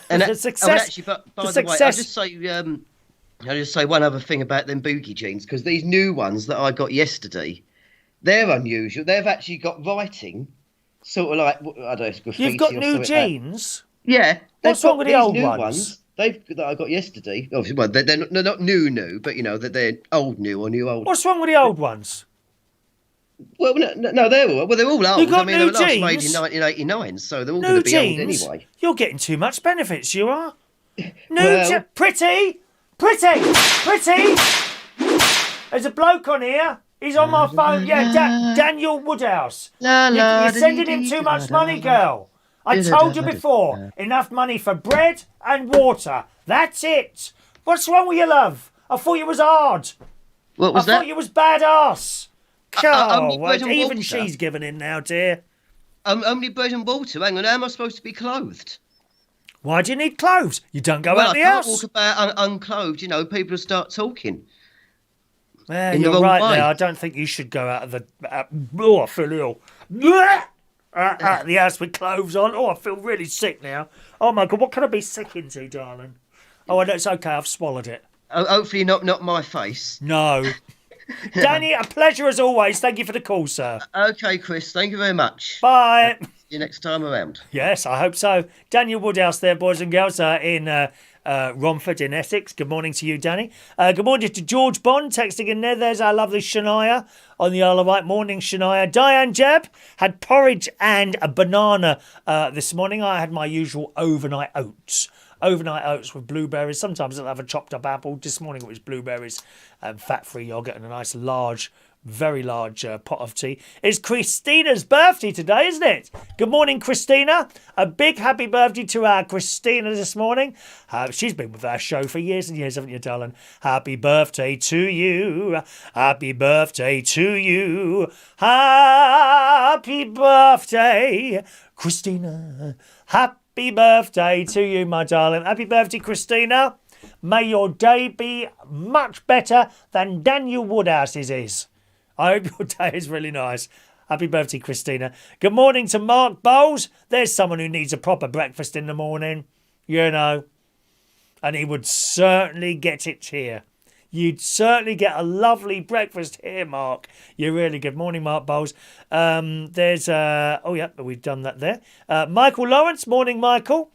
And the success. By the way, I'll just say one other thing about them boogie jeans, because these new ones that I got yesterday, they're unusual. They've actually got writing, sort of like, I don't know, graffiti. You've got new jeans? Yeah. What's wrong with the old ones? That I got yesterday. Obviously, well, they're not new, but you know that they're old new or new old. What's wrong with the old ones? Well, no, they're all old. You got they were last made in 1989, so they're all going to be old anyway. You're getting too much benefits. You are. Pretty. There's a bloke on here. He's on my phone. Yeah, Daniel Woodhouse. You're sending him too much money, girl. I told you before, enough money for bread and water. That's it. What's wrong with you, love? I thought you was hard. What was that? I thought you was badass. Even she's giving in now, dear. Only bread and water. Hang on, how am I supposed to be clothed? Why do you need clothes? You don't go out the house. I can't walk about unclothed. You know, people will start talking. Yeah, you're right there. I don't think you should go out of the... I feel ill. Out of the house with clothes on. I feel really sick now. Oh, my God, what can I be sick into, darling? Oh, it's okay, I've swallowed it. Hopefully not my face. No. Danny, a pleasure as always. Thank you for the call, sir. Okay, Chris, thank you very much. Bye. See you next time around. Yes, I hope so. Daniel Woodhouse there, boys and girls, in Romford in Essex. Good morning to you, Danny. Good morning to George Bond texting in there. There's our lovely Shania on the Isle of Wight. Morning, Shania. Diane Jebb had porridge and a banana this morning. I had my usual overnight oats. Overnight oats with blueberries. Sometimes I'll have a chopped up apple. This morning it was blueberries and fat-free yoghurt and a nice large, very large pot of tea. It's Christina's birthday today, isn't it? Good morning, Christina. A big happy birthday to our Christina this morning. She's been with our show for years and years, haven't you, darling? Happy birthday to you. Happy birthday to you. Happy birthday, Christina. Happy birthday to you, my darling. Happy birthday, Christina. May your day be much better than Daniel Woodhouse's is. I hope your day is really nice. Happy birthday, Christina. Good morning to Mark Bowles. There's someone who needs a proper breakfast in the morning, you know. And he would certainly get it here. You'd certainly get a lovely breakfast here, Mark. You're really good. Morning, Mark Bowles. There's, oh yeah, we've done that there. Michael Lawrence. Morning, Michael.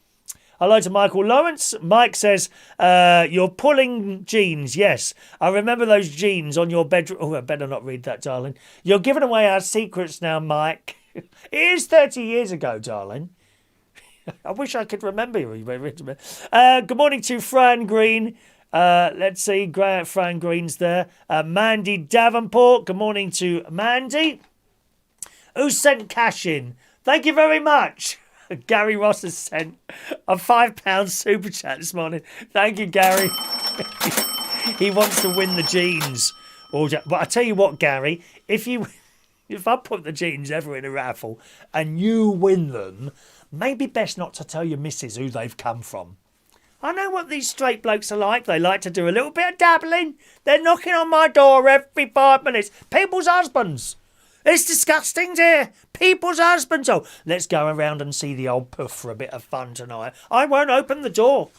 Hello to Michael Lawrence. Mike says, you're pulling jeans. Yes, I remember those jeans on your bedroom. Oh, I better not read that, darling. You're giving away our secrets now, Mike. It is 30 years ago, darling. I wish I could remember you. Good morning to Fran Green. Let's see, Fran Green's there. Mandy Davenport. Good morning to Mandy. Who sent cash in? Thank you very much. Gary Ross has sent a £5 super chat this morning. Thank you, Gary. He wants to win the jeans. But I tell you what, Gary, if I put the jeans ever in a raffle and you win them, maybe best not to tell your missus who they've come from. I know what these straight blokes are like. They like to do a little bit of dabbling. They're knocking on my door every 5 minutes. People's husbands. It's disgusting, dear. People's husbands. Oh, let's go around and see the old puff for a bit of fun tonight. I won't open the door.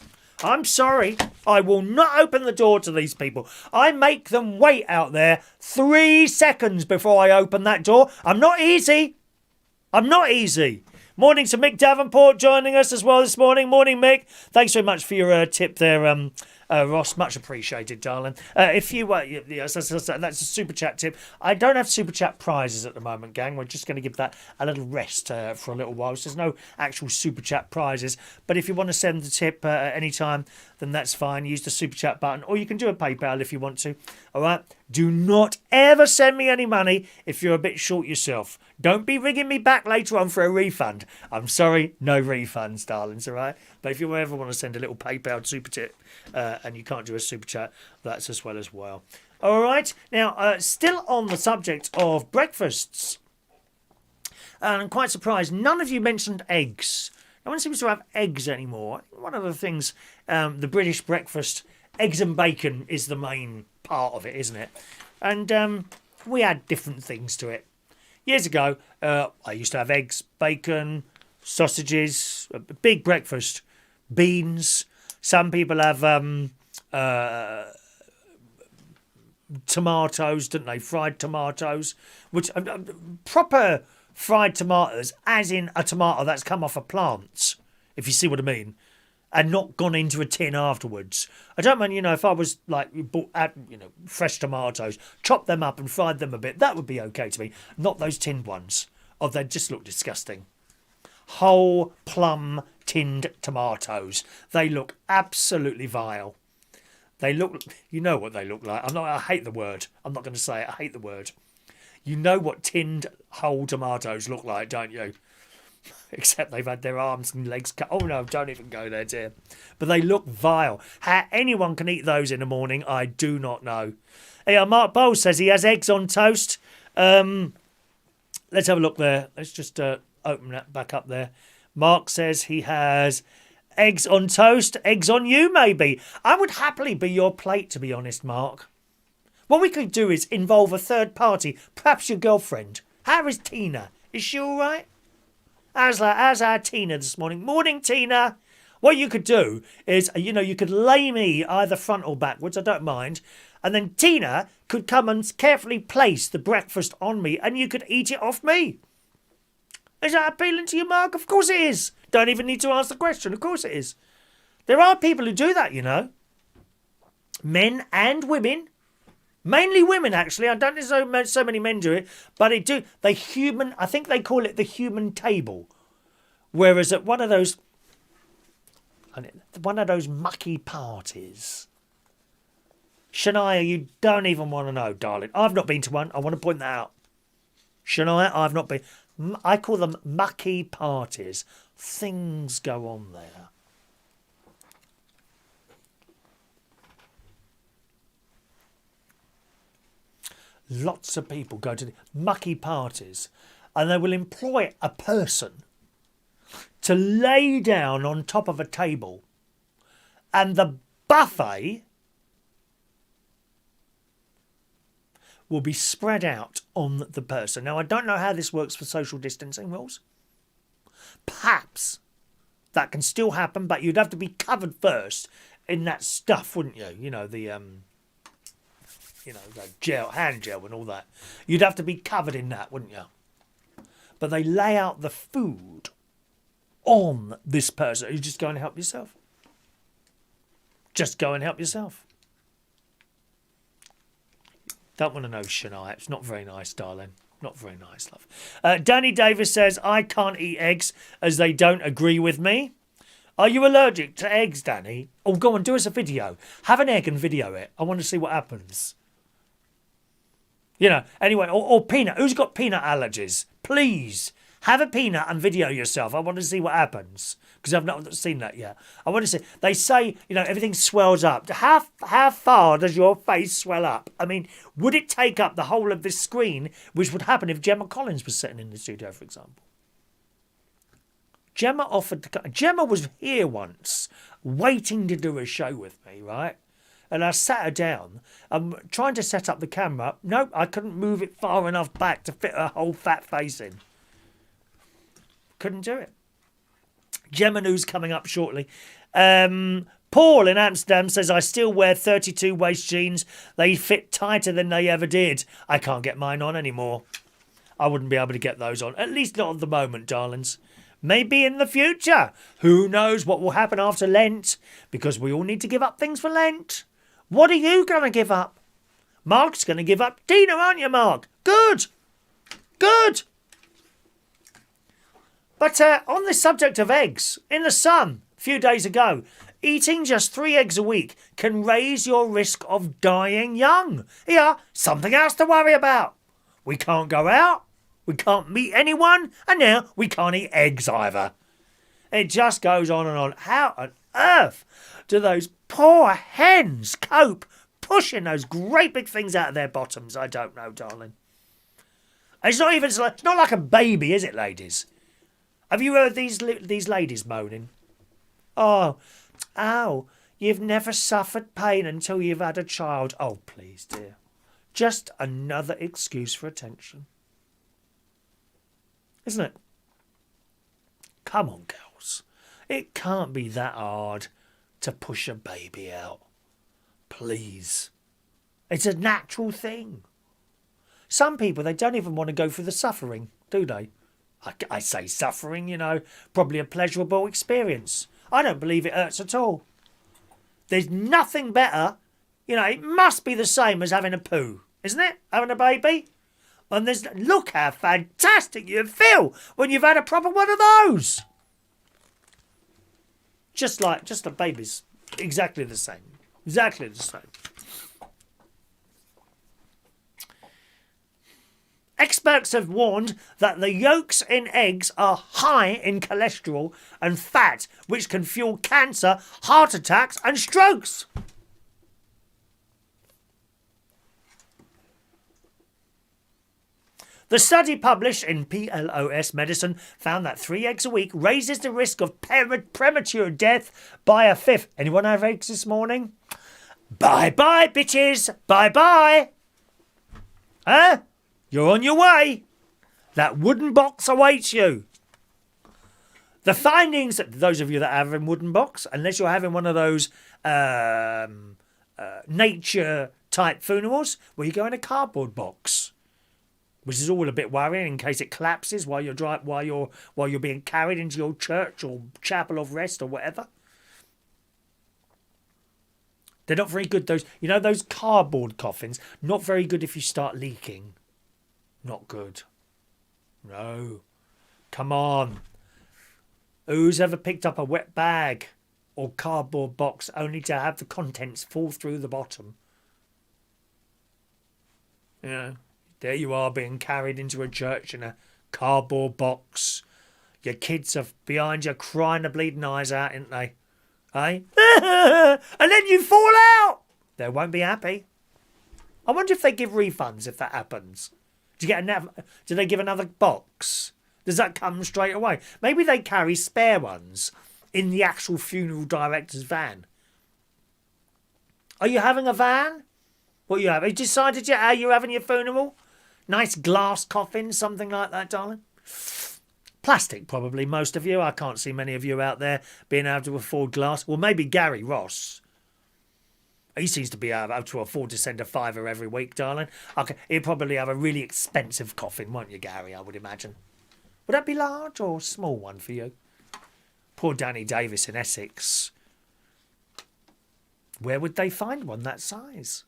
I'm sorry. I will not open the door to these people. I make them wait out there 3 seconds before I open that door. I'm not easy. I'm not easy. Morning to Mick Davenport joining us as well this morning. Morning, Mick. Thanks very much for your tip there, Ross. Much appreciated, darling. If you yes, that's a super chat tip. I don't have super chat prizes at the moment, gang. We're just going to give that a little rest for a little while. So there's no actual super chat prizes. But if you want to send the tip at any time, then that's fine. Use the super chat button, or you can do a PayPal if you want to. All right. Do not ever send me any money if you're a bit short yourself. Don't be ringing me back later on for a refund. I'm sorry, no refunds, darlings, all right? But if you ever want to send a little PayPal super tip and you can't do a super chat, that's as well. All right, now, still on the subject of breakfasts. And I'm quite surprised, none of you mentioned eggs. No one seems to have eggs anymore. One of the things, the British breakfast, eggs and bacon is the main part of it, isn't it? And we add different things to it. Years ago, I used to have eggs, bacon, sausages, a big breakfast, beans. Some people have tomatoes, don't they? Fried tomatoes, which proper fried tomatoes, as in a tomato that's come off a plant, if you see what I mean, and not gone into a tin afterwards. I don't mind, if I was like bought fresh tomatoes, chopped them up and fried them a bit, that would be okay to me. Not those tinned ones. Oh, they just look disgusting. Whole plum tinned tomatoes. They look absolutely vile. They look, you know what they look like. I hate the word. I'm not going to say it. I hate the word. You know what tinned whole tomatoes look like, don't you? Except they've had their arms and legs cut. Oh no, don't even go there, dear. But they look vile. How anyone can eat those in the morning, I do not know. Hey, Mark Bowles says he has eggs on toast. Let's have a look there. Let's just open that back up there. Mark says he has eggs on toast. Eggs on you, maybe. I would happily be your plate, to be honest, Mark. What we could do is involve a third party, perhaps your girlfriend. How is Tina? Is she all right? How's our Tina this morning? Morning, Tina. What you could do is, you could lay me either front or backwards, I don't mind, and then Tina could come and carefully place the breakfast on me, and you could eat it off me. Is that appealing to you, Mark? Of course it is. Don't even need to ask the question. Of course it is. There are people who do that, you know. Men and women. Mainly women, actually. I don't think so many men do it, but they do. I think they call it the human table. Whereas at one of those mucky parties, Shania, you don't even want to know, darling. I've not been to one. I want to point that out. Shania, I've not been. I call them mucky parties. Things go on there. Lots of people go to the mucky parties and they will employ a person to lay down on top of a table and the buffet will be spread out on the person. Now, I don't know how this works for social distancing rules. Perhaps that can still happen, but you'd have to be covered first in that stuff, wouldn't you? You know, the gel, hand gel and all that. You'd have to be covered in that, wouldn't you? But they lay out the food on this person. You just go and help yourself. Just go and help yourself. Don't want to know, Shania. It's not very nice, darling. Not very nice, love. Danny Davis says, I can't eat eggs as they don't agree with me. Are you allergic to eggs, Danny? Oh, go on, do us a video. Have an egg and video it. I want to see what happens. You know, anyway, or peanut. Who's got peanut allergies? Please, have a peanut and video yourself. I want to see what happens. Because I've not seen that yet. I want to see. They say, you know, everything swells up. How far does your face swell up? I mean, would it take up the whole of this screen, which would happen if Gemma Collins was sitting in the studio, for example? Gemma was here once, waiting to do a show with me, right? And I sat her down. I'm trying to set up the camera. Nope, I couldn't move it far enough back to fit her whole fat face in. Couldn't do it. Gemma news coming up shortly. Paul in Amsterdam says, I still wear 32 waist jeans. They fit tighter than they ever did. I can't get mine on anymore. I wouldn't be able to get those on. At least not at the moment, darlings. Maybe in the future. Who knows what will happen after Lent? Because we all need to give up things for Lent. What are you going to give up? Mark's going to give up Dina, aren't you, Mark? Good. Good. But on the subject of eggs, in the Sun a few days ago, eating just 3 eggs a week can raise your risk of dying young. Yeah, something else to worry about. We can't go out, we can't meet anyone, and now we can't eat eggs either. It just goes on and on. How on earth do those poor hens cope pushing those great big things out of their bottoms? I don't know, darling. It's not like a baby, is it, ladies? Have you heard these ladies moaning? Oh, you've never suffered pain until you've had a child. Oh, please, dear. Just another excuse for attention. Isn't it? Come on, girls. It can't be that hard to push a baby out. Please. It's a natural thing. Some people, they don't even want to go through the suffering, do they? I say suffering, you know, probably a pleasurable experience. I don't believe it hurts at all. There's nothing better. You know, it must be the same as having a poo, isn't it? Having a baby. And look how fantastic you feel when you've had a proper one of those. Just a baby's exactly the same. Exactly the same. Experts have warned that the yolks in eggs are high in cholesterol and fat, which can fuel cancer, heart attacks and strokes. The study published in PLOS Medicine found that 3 eggs a week raises the risk of premature death by a fifth. Anyone have eggs this morning? Bye-bye, bitches. Bye-bye. Huh? You're on your way. That wooden box awaits you. The findings, those of you that have a wooden box, unless you're having one of those nature-type funerals, where you go in a cardboard box, which is all a bit worrying in case it collapses while you're being carried into your church or chapel of rest or whatever. They're not very good. Those cardboard coffins, not very good if you start leaking. Not good. No. Come on. Who's ever picked up a wet bag or cardboard box only to have the contents fall through the bottom? There you are being carried into a church in a cardboard box. Your kids are behind you crying their bleeding eyes out, ain't they? Eh? And then you fall out. They won't be happy. I wonder if they give refunds if that happens. Do they give another box? Does that come straight away? Maybe they carry spare ones in the actual funeral director's van. Are you having a van? What you have? Have you decided yet how you're having your funeral? Nice glass coffin, something like that, darling? Plastic, probably, most of you. I can't see many of you out there being able to afford glass. Well, maybe Gary Ross. He seems to be able to afford to send a £5 every week, darling. Okay, he'd probably have a really expensive coffin, won't you, Gary, I would imagine. Would that be large or a small one for you? Poor Danny Davis in Essex. Where would they find one that size?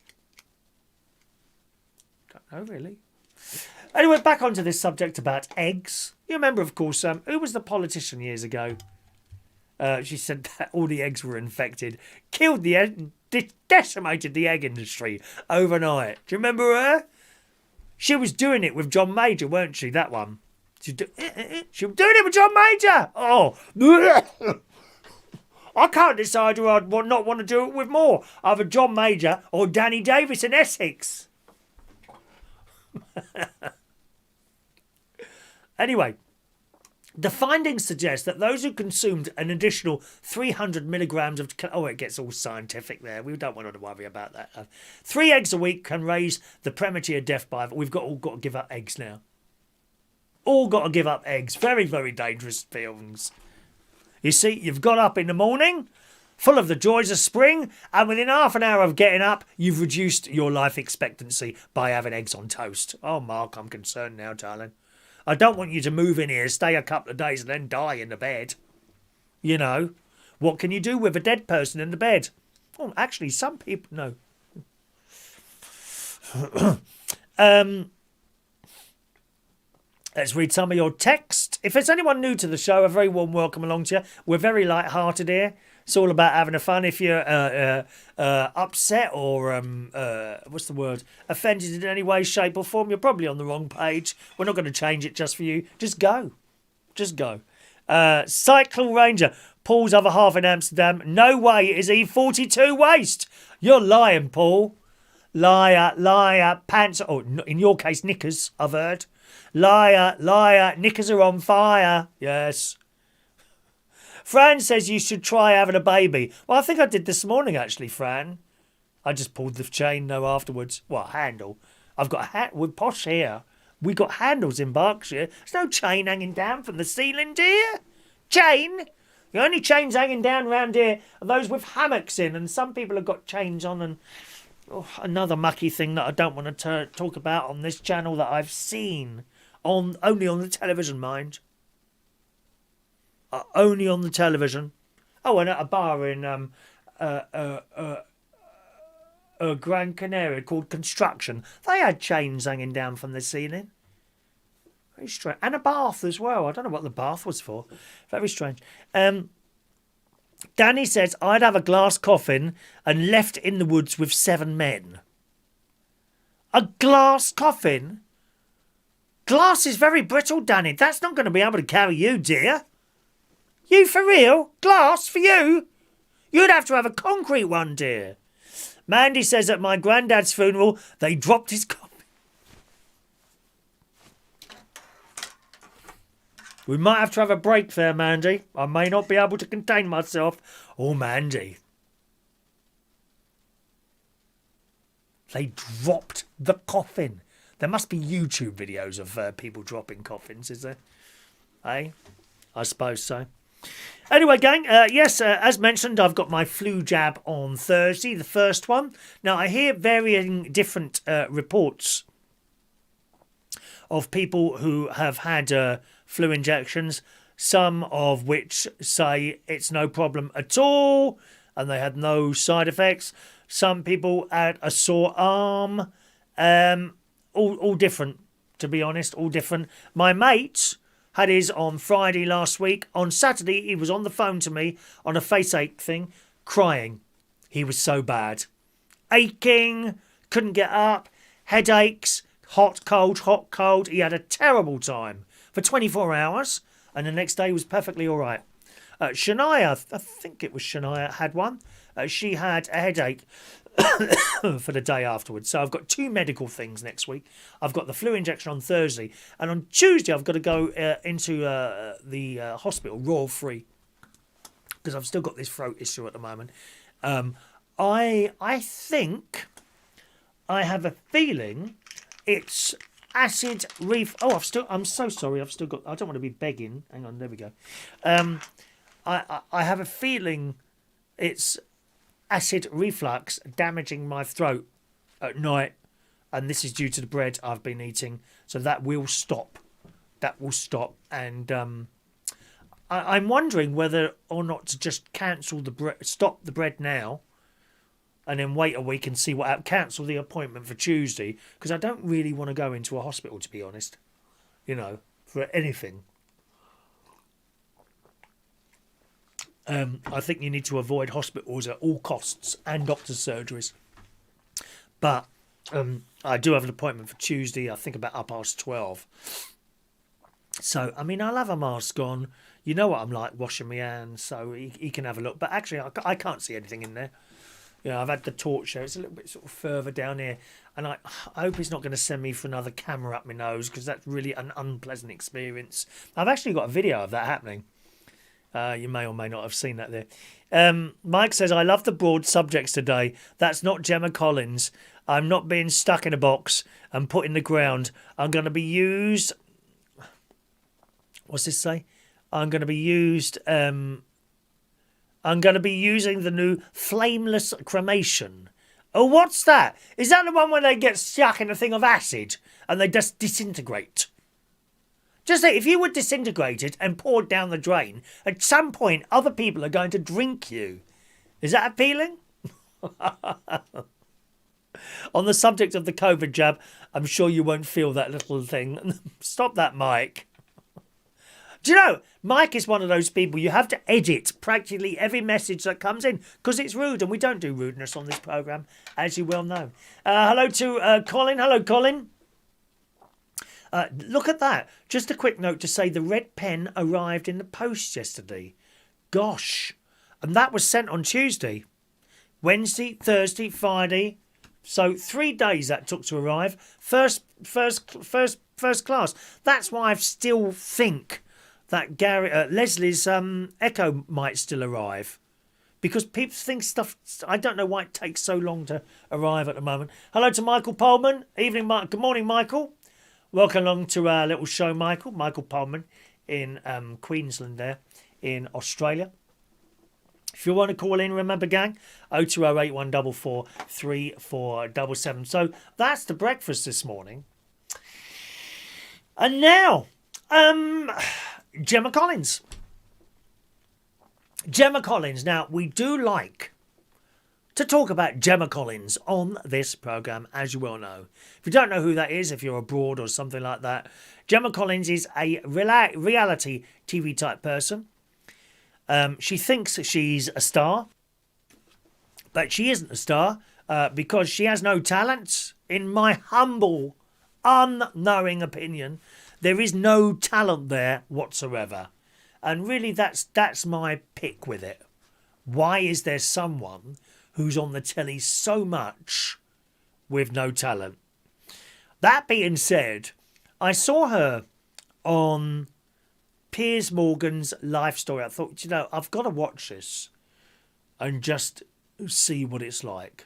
Don't know, really. Anyway, back onto this subject about eggs. You remember, of course, who was the politician years ago? She said that all the eggs were infected. Killed the egg, decimated the egg industry overnight. Do you remember her? She was doing it with John Major, weren't she, that one? She was doing it with John Major! Oh! I can't decide who I'd not want to do it with more. Either John Major or Danny Davis in Essex. Anyway, the findings suggest that those who consumed an additional 300 milligrams of... Oh, it gets all scientific there. We don't want to worry about that. 3 eggs a week can raise the premature death by... We've all got to give up eggs now. All got to give up eggs. Very, very dangerous things. You see, you've got up in the morning, full of the joys of spring, and within half an hour of getting up, you've reduced your life expectancy by having eggs on toast. Oh, Mark, I'm concerned now, darling. I don't want you to move in here, stay a couple of days, and then die in the bed. You know, what can you do with a dead person in the bed? Oh, actually, some people... No. Let's read some of your text. If there's anyone new to the show, a very warm welcome along to you. We're very light-hearted here. It's all about having a fun. If you're upset or, what's the word, offended in any way, shape or form, you're probably on the wrong page. We're not going to change it just for you. Just go. Just go. Cycle Ranger. Paul's other half in Amsterdam. No way is E42 waste. You're lying, Paul. Liar, liar, pants. Oh, in your case, knickers, I've heard. Liar, liar, knickers are on fire. Yes. Fran says you should try having a baby. Well, I think I did this morning, actually, Fran. I just pulled the chain, though, afterwards. What, handle? I've got a hat. We're posh here. We got handles in Berkshire. There's no chain hanging down from the ceiling, dear. Chain? The only chains hanging down around here are those with hammocks in, and some people have got chains on and... Oh, another mucky thing that I don't want to talk about on this channel that I've seen. Only on the television, mind. Only on the television. Oh, and at a bar in Gran Canaria called Construction. They had chains hanging down from the ceiling. Very strange. And a bath as well. I don't know what the bath was for. Very strange. Danny says, I'd have a glass coffin and left in the woods with 7 men. A glass coffin? Glass is very brittle, Danny. That's not going to be able to carry you, dear. You for real? Glass for you? You'd have to have a concrete one, dear. Mandy says at my granddad's funeral, they dropped his coffin. We might have to have a break there, Mandy. I may not be able to contain myself. Oh, Mandy. They dropped the coffin. There must be YouTube videos of people dropping coffins, is there? Eh? I suppose so. Anyway, gang, yes, as mentioned, I've got my flu jab on Thursday, the first one. Now, I hear varying different reports of people who have had flu injections, some of which say it's no problem at all and they had no side effects. Some people had a sore arm. All different, to be honest, all different. My mate had his on Friday last week. On Saturday, he was on the phone to me on a face ache thing, crying. He was so bad. Aching, couldn't get up, headaches, hot, cold. He had a terrible time for 24 hours, and the next day was perfectly all right. Shania, I think it was Shania, had one. She had a headache for the day afterwards. So I've got 2 medical things next week. I've got the flu injection on Thursday, and on Tuesday I've got to go into the hospital Royal Free because I've still got this throat issue at the moment. I think I have a feeling it's acid I'm so sorry. I've still got. I don't want to be begging. Hang on. There we go. I have a feeling it's acid reflux damaging my throat at night, and this is due to the bread I've been eating. So that will stop. And I'm wondering whether or not to just cancel stop the bread now, and then wait a week and see what happens. Cancel the appointment for Tuesday because I don't really want to go into a hospital, to be honest. For anything. I think you need to avoid hospitals at all costs and doctor's surgeries. But I do have an appointment for Tuesday, I think about 12:30. So, I mean, I'll have a mask on. You know what I'm like, washing my hands, so he can have a look. But actually, I can't see anything in there. I've had the torch there. It's a little bit sort of further down here. And I hope he's not going to send me for another camera up my nose because that's really an unpleasant experience. I've actually got a video of that happening. You may or may not have seen that there. Mike says, I love the broad subjects today. That's not Gemma Collins. I'm not being stuck in a box and put in the ground. I'm going to be used... What's this say? I'm going to be using the new flameless cremation. Oh, what's that? Is that the one where they get stuck in a thing of acid and they just disintegrate? Just say, if you were disintegrated and poured down the drain, at some point other people are going to drink you. Is that appealing? On the subject of the COVID jab, I'm sure you won't feel that little thing. Stop that, Mike. Do you know, Mike is one of those people you have to edit practically every message that comes in because it's rude, and we don't do rudeness on this programme, as you well know. Hello to Colin. Hello, Colin. Look at that. Just a quick note to say the red pen arrived in the post yesterday. Gosh. And that was sent on Tuesday. Wednesday, Thursday, Friday. So 3 days that took to arrive. First class. That's why I still think that Leslie's Echo might still arrive. Because people think stuff... I don't know why it takes so long to arrive at the moment. Hello to Michael Pullman. Evening, Good morning, Michael. Welcome along to our little show, Michael. Michael Pullman in Queensland there in Australia. If you want to call in, remember, gang, 0208 144 3477. So that's the breakfast this morning. And now, Gemma Collins. Gemma Collins. Now, we do like to talk about Gemma Collins on this programme, as you well know. If you don't know who that is, if you're abroad or something like that, Gemma Collins is a reality TV type person. She thinks she's a star, but she isn't a star because she has no talent. In my humble, unknowing opinion, there is no talent there whatsoever. And really, that's my pick with it. Why is there someone who's on the telly so much with no talent? That being said, I saw her on Piers Morgan's life story. I thought, I've got to watch this and just see what it's like.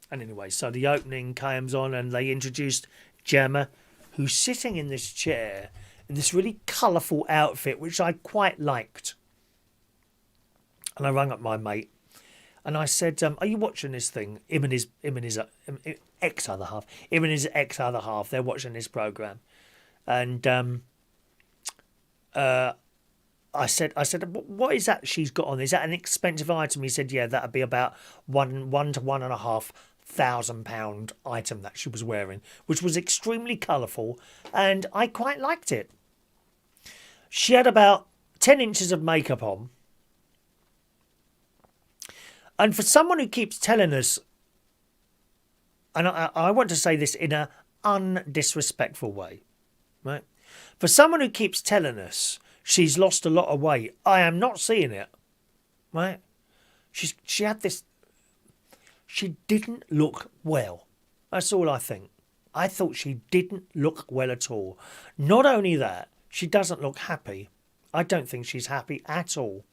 And anyway, so the opening comes on and they introduced Gemma, who's sitting in this chair in this really colourful outfit, which I quite liked. And I rang up my mate and I said, are you watching this thing? Him and his ex-other half. Him and his ex-other half, they're watching this programme. And I I said, what is that she's got on? Is that an expensive item? He said, yeah, that'd be about one to £1,500 item that she was wearing, which was extremely colourful, and I quite liked it. She had about 10 inches of makeup on. And for someone who keeps telling us, and I want to say this in a undisrespectful way, right? For someone who keeps telling us she's lost a lot of weight, I am not seeing it, right? She had this. She didn't look well. That's all I think. I thought she didn't look well at all. Not only that, she doesn't look happy. I don't think she's happy at all.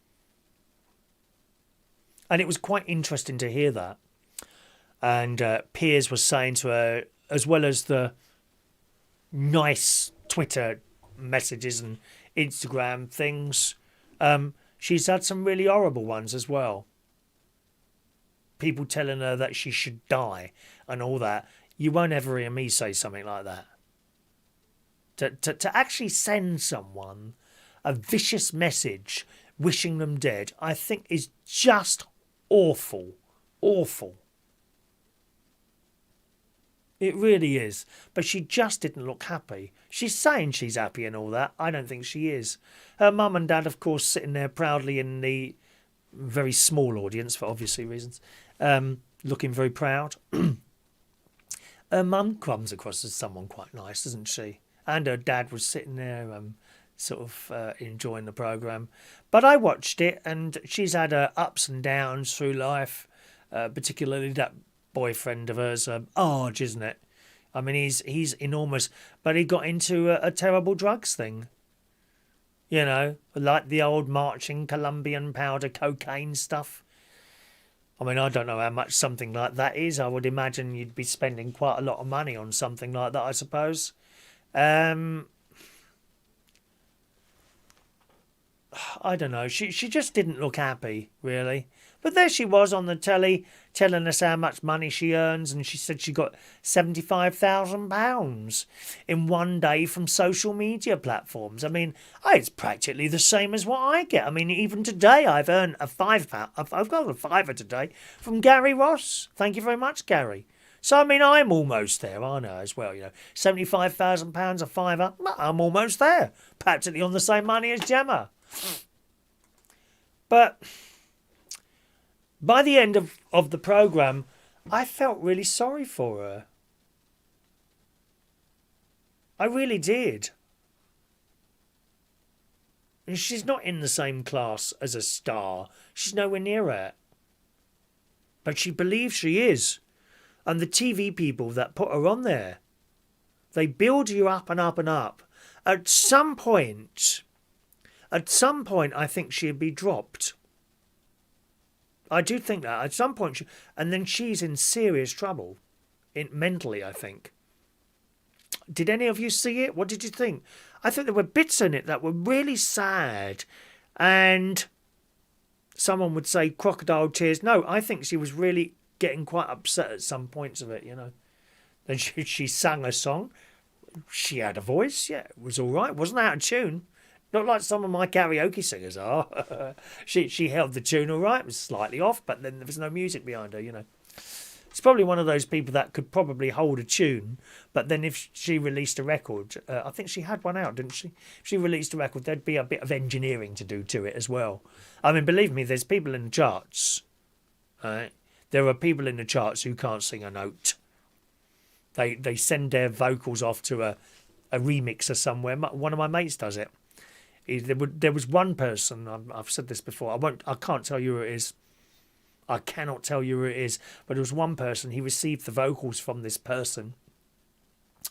And it was quite interesting to hear that. And Piers was saying to her, as well as the nice Twitter messages and Instagram things, she's had some really horrible ones as well. People telling her that she should die and all that. You won't ever hear me say something like that. To actually send someone a vicious message wishing them dead, I think is just awful. Awful. It really is. But she just didn't look happy. She's saying she's happy and all that. I don't think she is. Her mum and dad, of course, sitting there proudly in the very small audience for obviously reasons, looking very proud. Her mum comes across as someone quite nice, doesn't she? And her dad was sitting there sort of enjoying the programme. But I watched it, and she's had her ups and downs through life, particularly that boyfriend of hers, Arj, isn't it? I mean, he's enormous, but he got into a terrible drugs thing. You know, like the old marching Colombian powder cocaine stuff. I mean, I don't know how much something like that is. I would imagine you'd be spending quite a lot of money on something like that, I suppose. I don't know. She just didn't look happy, really. But there she was on the telly telling us how much money she earns, and she said she got £75,000 in one day from social media platforms. I mean, it's practically the same as what I get. I mean, even today I've earned I've got a fiver today from Gary Ross. Thank you very much, Gary. So, I mean, I'm almost there, aren't I, as well, you know. £75,000, a fiver, I'm almost there. Practically on the same money as Gemma. But by the end of the programme, I felt really sorry for her. I really did. And she's not in the same class as a star. She's nowhere near it. But she believes she is. And the TV people that put her on there, they build you up and up and up. At some point, I think she'd be dropped. I do think that. At some point, and then she's in serious trouble, mentally, I think. Did any of you see it? What did you think? I think there were bits in it that were really sad. And someone would say crocodile tears. No, I think she was really getting quite upset at some points of it, you know. Then she sang a song. She had a voice. Yeah, it was all right. Wasn't out of tune. Not like some of my karaoke singers are. She held the tune all right. It was slightly off, but then there was no music behind her, you know. It's probably one of those people that could probably hold a tune, but then if she released a record, I think she had one out, didn't she? If she released a record, there'd be a bit of engineering to do to it as well. I mean, believe me, there's people in the charts, right? There are people in the charts who can't sing a note. They send their vocals off to a remixer somewhere. One of my mates does it. There was one person, I've said this before, I can't tell you who it is. I cannot tell you who it is, but there was one person, he received the vocals from this person.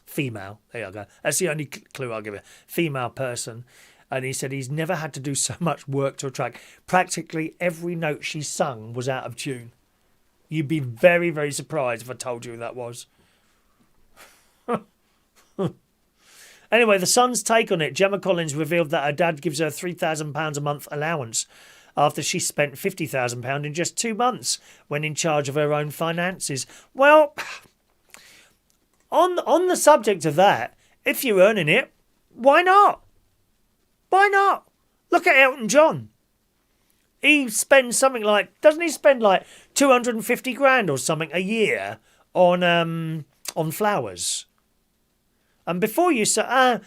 Female, there you go. That's the only clue I'll give you. Female person. And he said he's never had to do so much work to a track. Practically every note she sung was out of tune. You'd be very, very surprised if I told you who that was. Anyway, the Sun's take on it. Gemma Collins revealed that her dad gives her £3,000 a month allowance after she spent £50,000 in just 2 months when in charge of her own finances. Well, on the subject of that, if you're earning it, why not? Why not? Look at Elton John. He spends something like, doesn't he spend like 250 grand or something a year on flowers? And before you say,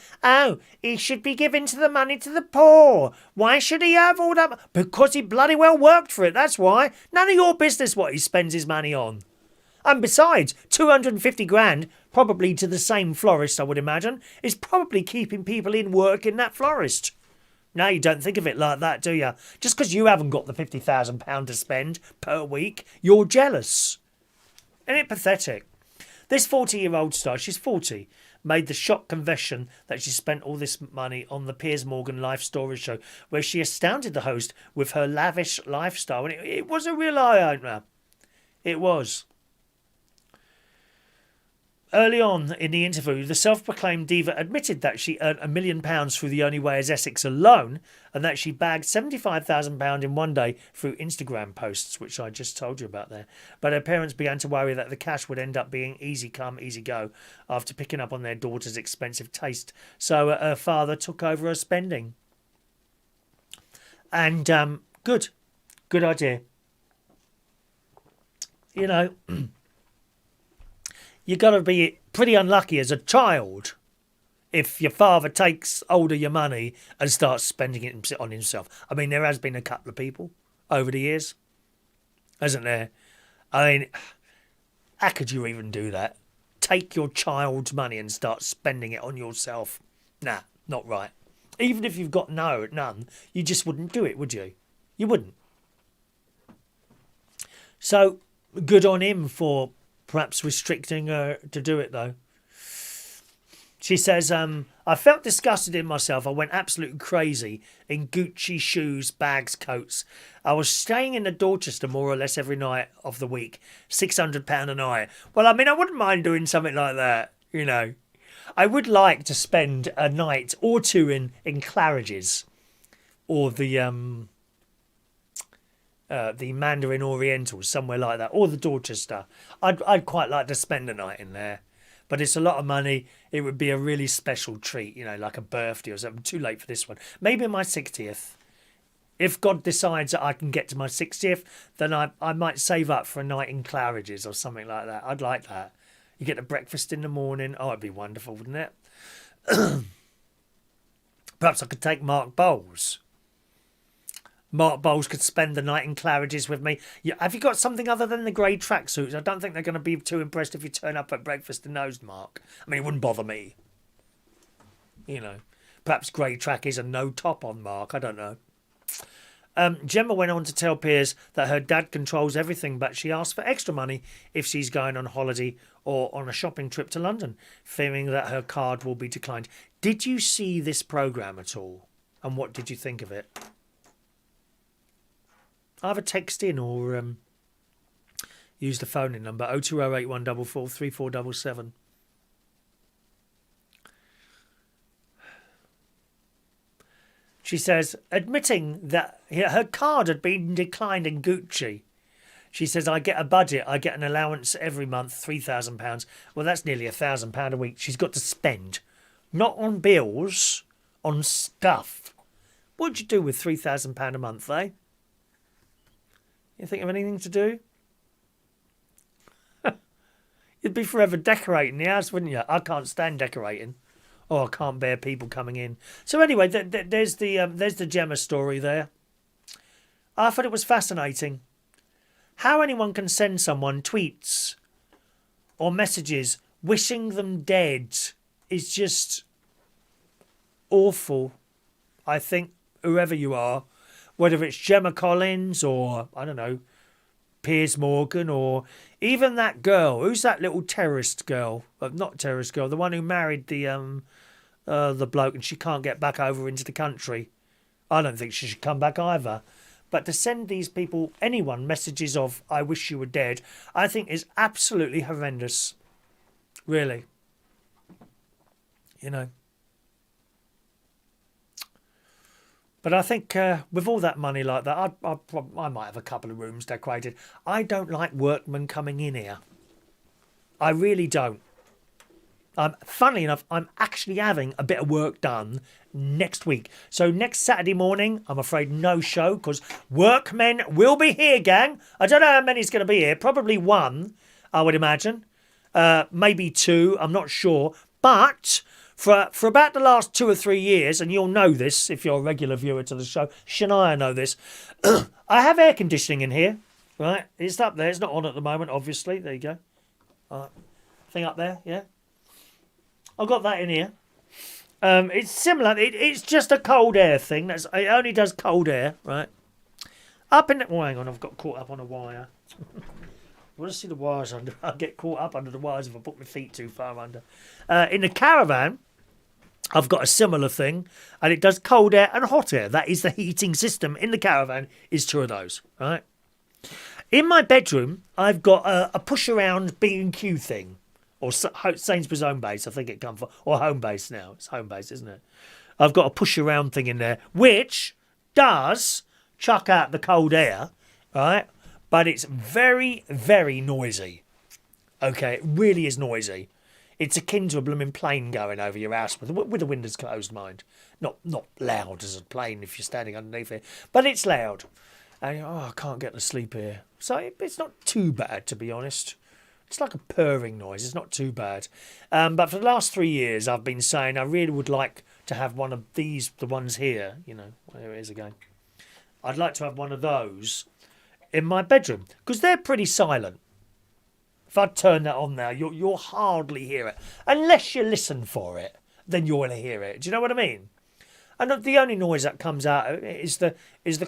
he should be giving the money to the poor. Why should he have all that? Because he bloody well worked for it, that's why. None of your business what he spends his money on. And besides, 250 grand, probably to the same florist, I would imagine, is probably keeping people in work in that florist. No, you don't think of it like that, do you? Just because you haven't got the £50,000 to spend per week, you're jealous. Isn't it pathetic? This 40-year-old star, she's 40, made the shock confession that she spent all this money on the Piers Morgan Life Stories show, where she astounded the host with her lavish lifestyle. And it was a real eye-opener. It was. Early on in the interview, the self-proclaimed diva admitted that she earned £1 million through The Only Way is Essex alone, and that she bagged £75,000 in one day through Instagram posts, which I just told you about there. But her parents began to worry that the cash would end up being easy come, easy go after picking up on their daughter's expensive taste. So her father took over her spending. And good idea. You know... You got to be pretty unlucky as a child if your father takes hold of your money and starts spending it on himself. I mean, there has been a couple of people over the years, hasn't there? I mean, how could you even do that? Take your child's money and start spending it on yourself? Nah, not right. Even if you've got none, you just wouldn't do it, would you? You wouldn't. So, good on him for... perhaps restricting her to do it, though. She says, I felt disgusted in myself. I went absolutely crazy in Gucci shoes, bags, coats. I was staying in the Dorchester more or less every night of the week. £600 a night. Well, I mean, I wouldn't mind doing something like that, you know. I would like to spend a night or two in Claridge's or the Mandarin Oriental, somewhere like that, or the Dorchester. I'd quite like to spend a night in there, but it's a lot of money. It would be a really special treat, you know, like a birthday or something. Too late for this one. Maybe my 60th. If God decides that I can get to my 60th, then I might save up for a night in Claridge's or something like that. I'd like that. You get a breakfast in the morning. Oh, it'd be wonderful, wouldn't it? Perhaps I could take Mark Bowles. Mark Bowles could spend the night in Claridge's with me. Have you got something other than the grey tracksuits? I don't think they're going to be too impressed if you turn up at breakfast in those, Mark. I mean, it wouldn't bother me. You know, perhaps grey track is a no top on Mark. I don't know. Gemma went on to tell Piers that her dad controls everything, but she asked for extra money if she's going on holiday or on a shopping trip to London, fearing that her card will be declined. Did you see this programme at all? And what did you think of it? Either text in or use the phone in number 0208144 3477. She says, admitting that her card had been declined in Gucci. She says, I get a budget. I get an allowance every month, £3,000. Well, that's nearly £1,000 a week she's got to spend. Not on bills, on stuff. What'd you do with £3,000 a month, eh? You think of anything to do? You'd be forever decorating the house, wouldn't you? I can't stand decorating. Oh, I can't bear people coming in. So anyway, there's the Gemma story there. I thought it was fascinating. How anyone can send someone tweets or messages wishing them dead is just awful. I think whoever you are, whether it's Gemma Collins or, I don't know, Piers Morgan or even that girl. Who's that little terrorist girl? Not terrorist girl, the one who married the bloke and she can't get back over into the country. I don't think she should come back either. But to send these people, anyone, messages of, I wish you were dead, I think is absolutely horrendous. Really. You know. But I think with all that money like that, I might have a couple of rooms decorated. I don't like workmen coming in here. I really don't. Funnily enough, I'm actually having a bit of work done next week. So next Saturday morning, I'm afraid no show because workmen will be here, gang. I don't know how many's going to be here. Probably one, I would imagine. Maybe two, I'm not sure. But for about the last 2 or 3 years, and you'll know this if you're a regular viewer to the show, Shania know this, I have air conditioning in here, right? It's up there. It's not on at the moment, obviously. There you go. Thing up there, yeah. I've got that in here. It's similar. It's just a cold air thing. It only does cold air, right? Up in the... Oh, hang on. I've got caught up on a wire. I want to see the wires under. I'll get caught up under the wires if I put my feet too far under. In the caravan, I've got a similar thing, and it does cold air and hot air. That is the heating system in the caravan. Is 2 of those, right? In my bedroom, I've got a push-around B&Q thing. Or Sainsbury's Home Base, I think it comes from. Or Home Base now. It's Home Base, isn't it? I've got a push-around thing in there, which does chuck out the cold air, right? But it's very, very noisy. Okay, it really is noisy. It's akin to a blooming plane going over your house with the windows closed, mind. Not loud as a plane if you're standing underneath it, but it's loud. And I can't get to sleep here. So it's not too bad, to be honest. It's like a purring noise. It's not too bad. But for the last 3 years, I've been saying I really would like to have one of these, the ones here, you know, there it is again. I'd like to have one of those in my bedroom because they're pretty silent. If I turn that on now, you'll hardly hear it. Unless you listen for it, then you'll hear it. Do you know what I mean? And the only noise that comes out is the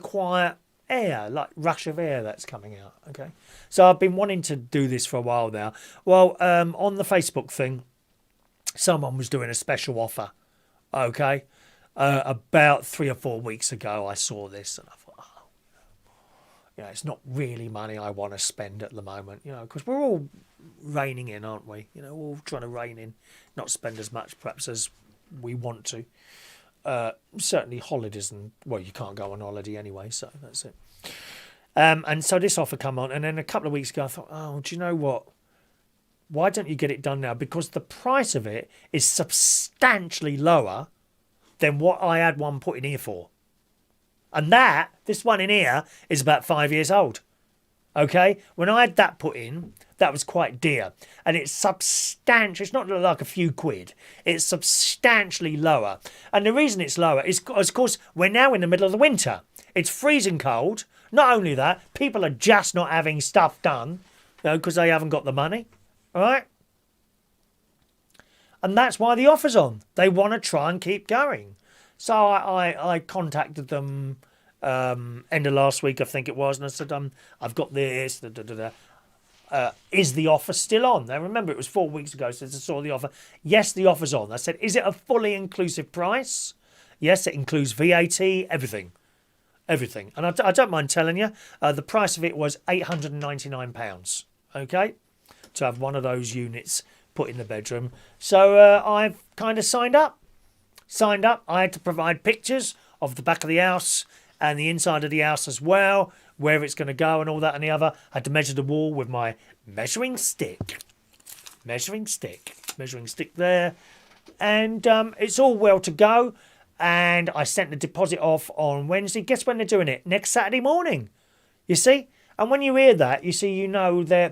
quiet air, like rush of air that's coming out. Okay, so I've been wanting to do this for a while now. Well, on the Facebook thing, someone was doing a special offer. Okay, about 3 or 4 weeks ago, I saw this and I thought, it's not really money I want to spend at the moment, because we're all reining in, aren't we? We're all trying to rein in, not spend as much perhaps as we want to. Certainly holidays you can't go on holiday anyway, so that's it. And so this offer come on, and then a couple of weeks ago I thought, do you know what? Why don't you get it done now? Because the price of it is substantially lower than what I had one put in here for. And this one in here is about 5 years old. Okay? When I had that put in, that was quite dear. And it's substantial. It's not like a few quid. It's substantially lower. And the reason it's lower is, of course, we're now in the middle of the winter. It's freezing cold. Not only that, people are just not having stuff done, because they haven't got the money. All right? And that's why the offer's on. They want to try and keep going. So I contacted them end of last week, I think it was, and I said, I've got this. Is the offer still on? Now, remember, it was 4 weeks ago since I saw the offer. Yes, the offer's on. I said, is it a fully inclusive price? Yes, it includes VAT, everything. Everything. And I don't mind telling you, the price of it was £899, okay, to have one of those units put in the bedroom. So I've kind of signed up. I had to provide pictures of the back of the house and the inside of the house as well, where it's going to go and all that and the other. I had to measure the wall with my measuring stick there. And it's all well to go. And I sent the deposit off on Wednesday. Guess when they're doing it? Next Saturday morning. You see? And when you hear that, you know they're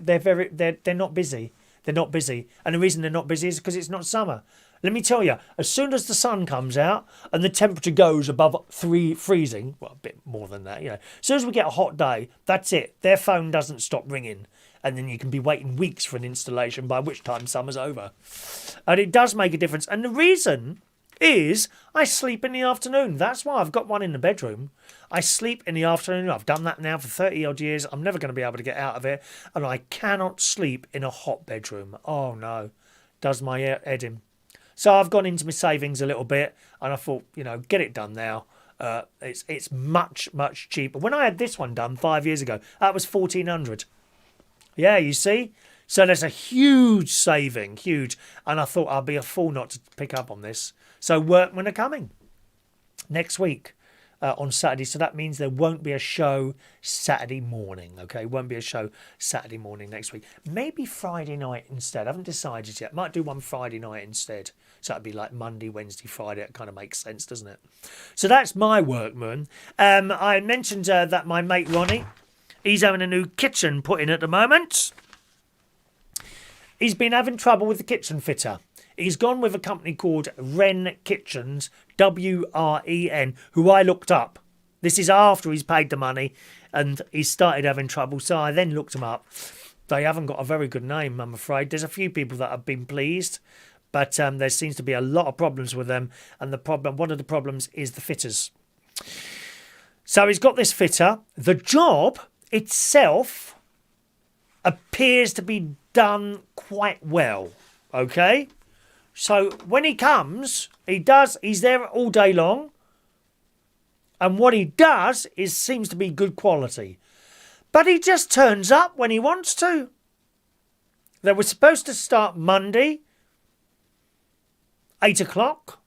not busy. They're not busy. And the reason they're not busy is because it's not summer. Let me tell you, as soon as the sun comes out and the temperature goes above freezing, well, a bit more than that, as soon as we get a hot day, that's it. Their phone doesn't stop ringing. And then you can be waiting weeks for an installation, by which time summer's over. And it does make a difference. And the reason is I sleep in the afternoon. That's why I've got one in the bedroom. I sleep in the afternoon. I've done that now for 30 odd years. I'm never going to be able to get out of it. And I cannot sleep in a hot bedroom. Oh, no. Does my head in. So I've gone into my savings a little bit, and I thought, get it done now. It's much, much cheaper. When I had this one done 5 years ago, that was £1,400. Yeah, you see? So there's a huge saving, huge. And I thought I'd be a fool not to pick up on this. So workmen are coming next week. on Saturday, so that means there won't be a show Saturday morning. Okay, won't be a show Saturday morning next week. Maybe Friday night instead. I haven't decided yet. Might do one Friday night instead. So that'd be like Monday, Wednesday, Friday. It kind of makes sense, doesn't it? So that's my workman. I mentioned that my mate Ronnie, he's having a new kitchen put in at the moment. He's been having trouble with the kitchen fitter. He's gone with a company called Wren Kitchens, W-R-E-N, who I looked up. This is after he's paid the money and he's started having trouble. So I then looked them up. They haven't got a very good name, I'm afraid. There's a few people that have been pleased, but there seems to be a lot of problems with them. And one of the problems is the fitters. So he's got this fitter. The job itself appears to be done quite well. Okay? So when he comes, he's there all day long. And what he does seems to be good quality. But he just turns up when he wants to. They were supposed to start Monday, 8 o'clock.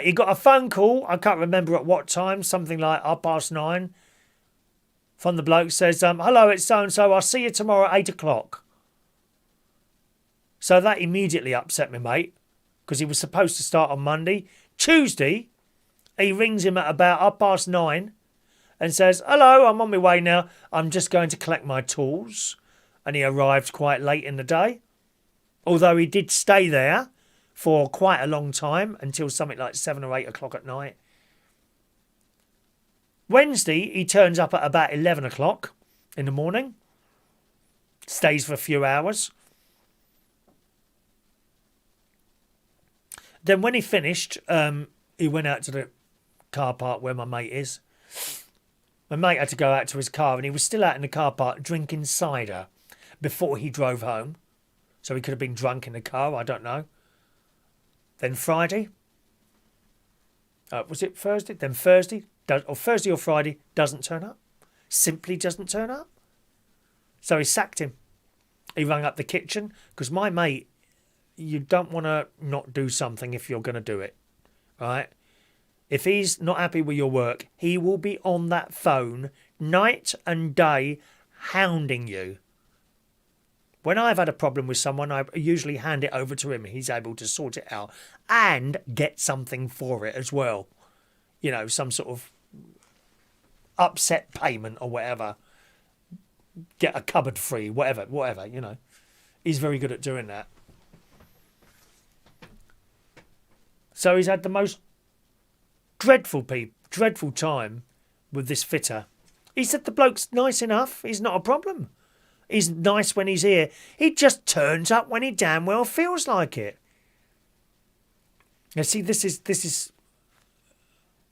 He got a phone call, I can't remember at what time, something like 9:30, from the bloke says, hello, it's so-and-so, I'll see you tomorrow at 8 o'clock. So that immediately upset me, mate, because he was supposed to start on Monday. Tuesday, he rings him at about 9:30 and says, hello, I'm on my way now. I'm just going to collect my tools. And he arrived quite late in the day. Although he did stay there for quite a long time, until something like 7 or 8 o'clock at night. Wednesday, he turns up at about 11 o'clock in the morning. Stays for a few hours. Then when he finished, he went out to the car park where my mate is. My mate had to go out to his car and he was still out in the car park drinking cider before he drove home. So he could have been drunk in the car, I don't know. Then Friday. Was it Thursday? Then Thursday. Thursday or Friday, doesn't turn up. Simply doesn't turn up. So he sacked him. He rang up the kitchen because my mate, you don't want to not do something if you're going to do it, right? If he's not happy with your work, he will be on that phone night and day hounding you. When I've had a problem with someone, I usually hand it over to him. He's able to sort it out and get something for it as well. You know, some sort of upset payment or whatever. Get a cupboard free, whatever, you know. He's very good at doing that. So he's had the most dreadful time with this fitter. He said the bloke's nice enough. He's not a problem. He's nice when he's here. He just turns up when he damn well feels like it. Now, see, this is.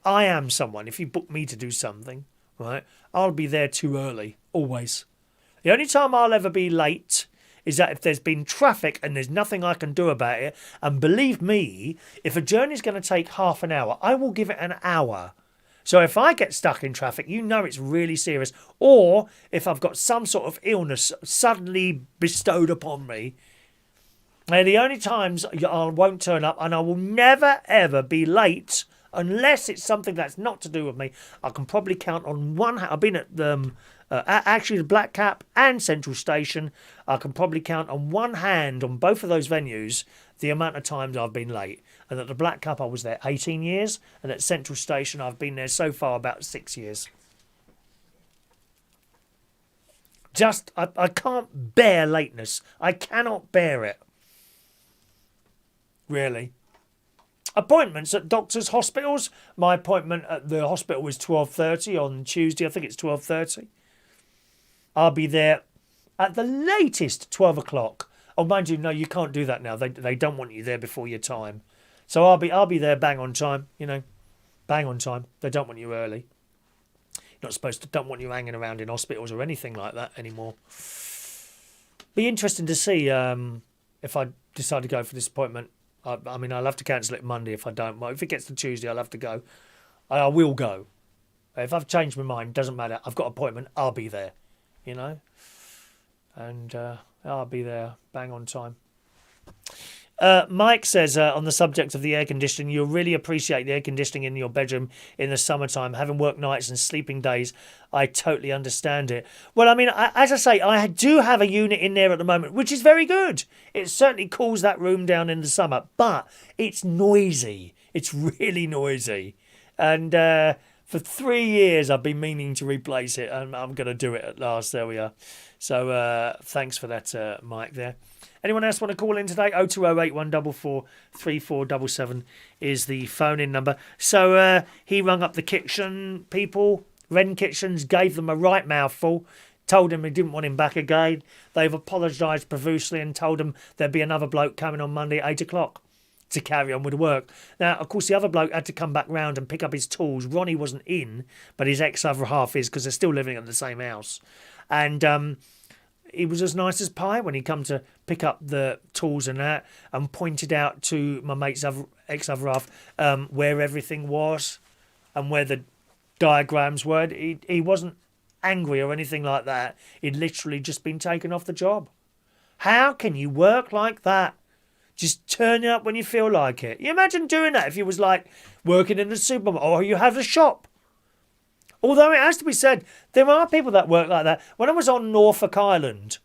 I am someone. If you book me to do something, right, I'll be there too early, always. The only time I'll ever be late is that if there's been traffic and there's nothing I can do about it. And believe me, if a journey's going to take half an hour, I will give it an hour. So if I get stuck in traffic, you know it's really serious. Or if I've got some sort of illness suddenly bestowed upon me, they're the only times I won't turn up, and I will never, ever be late unless it's something that's not to do with me. I can probably count on one hand. I've been at actually the Black Cap and Central Station. I can probably count on one hand on both of those venues the amount of times I've been late. And at the Black Cup, I was there 18 years. And at Central Station, I've been there so far about 6 years. I can't bear lateness. I cannot bear it. Really. Appointments at doctors' hospitals. My appointment at the hospital was 12:30 on Tuesday. I think it's 12:30. I'll be there at the latest 12 o'clock. Oh, mind you, no, you can't do that now. They don't want you there before your time. So I'll be there bang on time, you know. Bang on time. They don't want you early. You're not supposed to, don't want you hanging around in hospitals or anything like that anymore. Be interesting to see if I decide to go for this appointment. I mean, I'll have to cancel it Monday if I don't. Well, if it gets to Tuesday, I'll have to go. I will go. If I've changed my mind, doesn't matter. I've got an appointment. I'll be there, you know. And I'll be there bang on time. Mike says on the subject of the air conditioning, you'll really appreciate the air conditioning in your bedroom in the summertime. Having work nights and sleeping days, I totally understand it. Well, I mean, as I say, I do have a unit in there at the moment, which is very good. It certainly cools that room down in the summer, but it's noisy. It's really noisy. And for 3 years, I've been meaning to replace it, and I'm going to do it at last. There we are. So thanks for that, Mike, there. Anyone else want to call in today? 0208 144 3477 is the phone-in number. So he rung up the kitchen people, Wren Kitchens, gave them a right mouthful, told him he didn't want him back again. They've apologised profusely and told him there'd be another bloke coming on Monday at 8 o'clock to carry on with work. Now, of course, the other bloke had to come back round and pick up his tools. Ronnie wasn't in, but his ex-other half is, because they're still living in the same house. And he was as nice as pie when he come to pick up the tools and that, and pointed out to my mate's ex-other half where everything was and where the diagrams were. He wasn't angry or anything like that. He'd literally just been taken off the job. How can you work like that? Just turning up when you feel like it. You imagine doing that if you was like working in a supermarket or you had a shop. Although it has to be said, there are people that work like that. When I was on Norfolk Island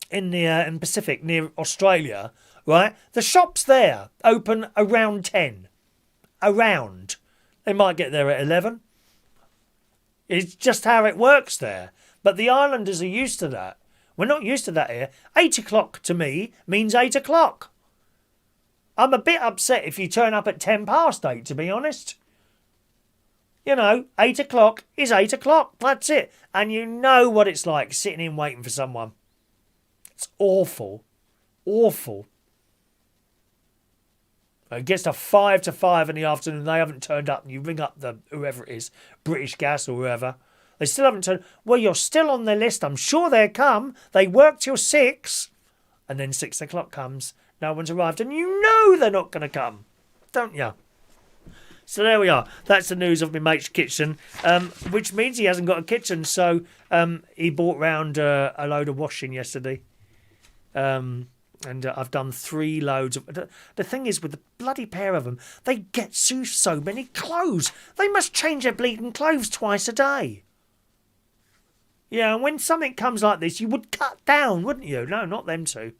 in Pacific near Australia, right, the shops there open around 10. Around. They might get there at 11. It's just how it works there. But the islanders are used to that. We're not used to that here. 8 o'clock to me means 8 o'clock. I'm a bit upset if you turn up at 10 past 8, to be honest. You know, 8 o'clock is 8 o'clock. That's it. And you know what it's like sitting in waiting for someone. It's awful. Awful. It gets to 5 to 5 in the afternoon. They haven't turned up. And you ring up the whoever it is, British Gas or whoever. They still haven't turned. Well, you're still on their list. I'm sure they'll come. They work till 6. And then 6 o'clock comes. No one's arrived. And you know they're not going to come. Don't you? So there we are. That's the news of my mate's kitchen, which means he hasn't got a kitchen. So he bought round a load of washing yesterday. And I've done 3 loads. The thing is, with the bloody pair of them, they get so many clothes. They must change their bleeding clothes twice a day. Yeah, and when something comes like this, you would cut down, wouldn't you? No, not them two.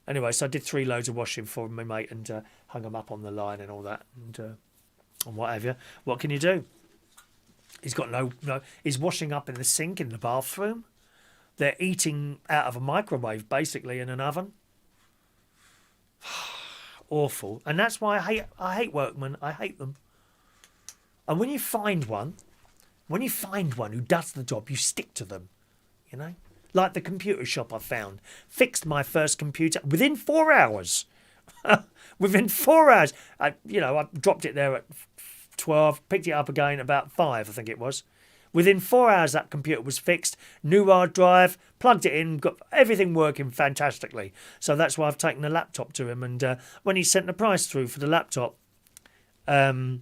Anyway, so I did 3 loads of washing for my mate and hung them up on the line and all that and what have you. What can you do? He's got no. He's washing up in the sink in the bathroom. They're eating out of a microwave, basically, in an oven. Awful. And that's why I hate workmen. I hate them. And when you find one who does the job, you stick to them, you know? Like the computer shop I found. Fixed my first computer within 4 hours. Within 4 hours. I dropped it there at 12, picked it up again about 5, I think it was. Within 4 hours, that computer was fixed. New hard drive, plugged it in, got everything working fantastically. So that's why I've taken the laptop to him. And when he sent the price through for the laptop, I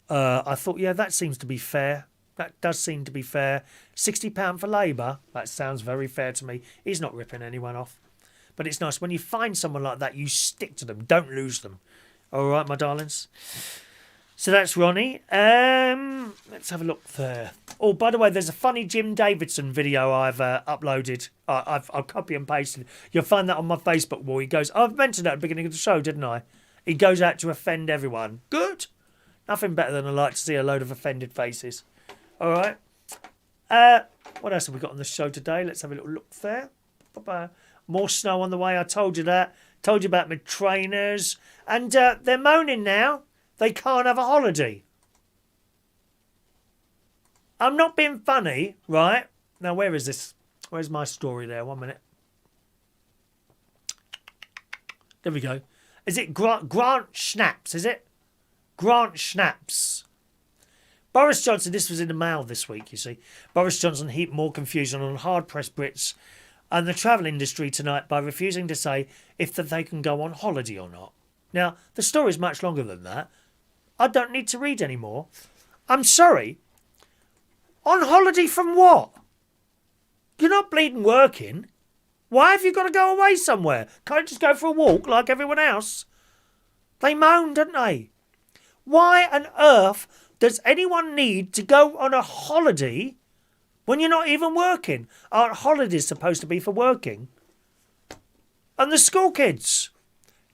thought, yeah, that seems to be fair. That does seem to be fair. £60 for labour, that sounds very fair to me. He's not ripping anyone off. But it's nice. When you find someone like that, you stick to them. Don't lose them. All right, my darlings. So that's Ronnie. Let's have a look there. Oh, by the way, there's a funny Jim Davidson video I've uploaded. I'll copy and paste it. You'll find that on my Facebook wall. He goes, I've mentioned that at the beginning of the show, didn't I? He goes out to offend everyone. Good. Nothing better than I like to see a load of offended faces. All right. What else have we got on the show today? Let's have a little look there. More snow on the way. I told you that. Told you about my trainers. And they're moaning now. They can't have a holiday. I'm not being funny, right? Now, where is this? Where's my story there? 1 minute. There we go. Is it Grant Schnaps, is it? Grant Schnaps. Boris Johnson, this was in the Mail this week, you see. Boris Johnson heaped more confusion on hard-pressed Brits and the travel industry tonight by refusing to say if they can go on holiday or not. Now, the story's much longer than that. I don't need to read any more. I'm sorry. On holiday from what? You're not bleeding working. Why have you got to go away somewhere? Can't you just go for a walk like everyone else? They moan, don't they? Why on earth does anyone need to go on a holiday when you're not even working? Aren't holidays supposed to be for working? And the school kids,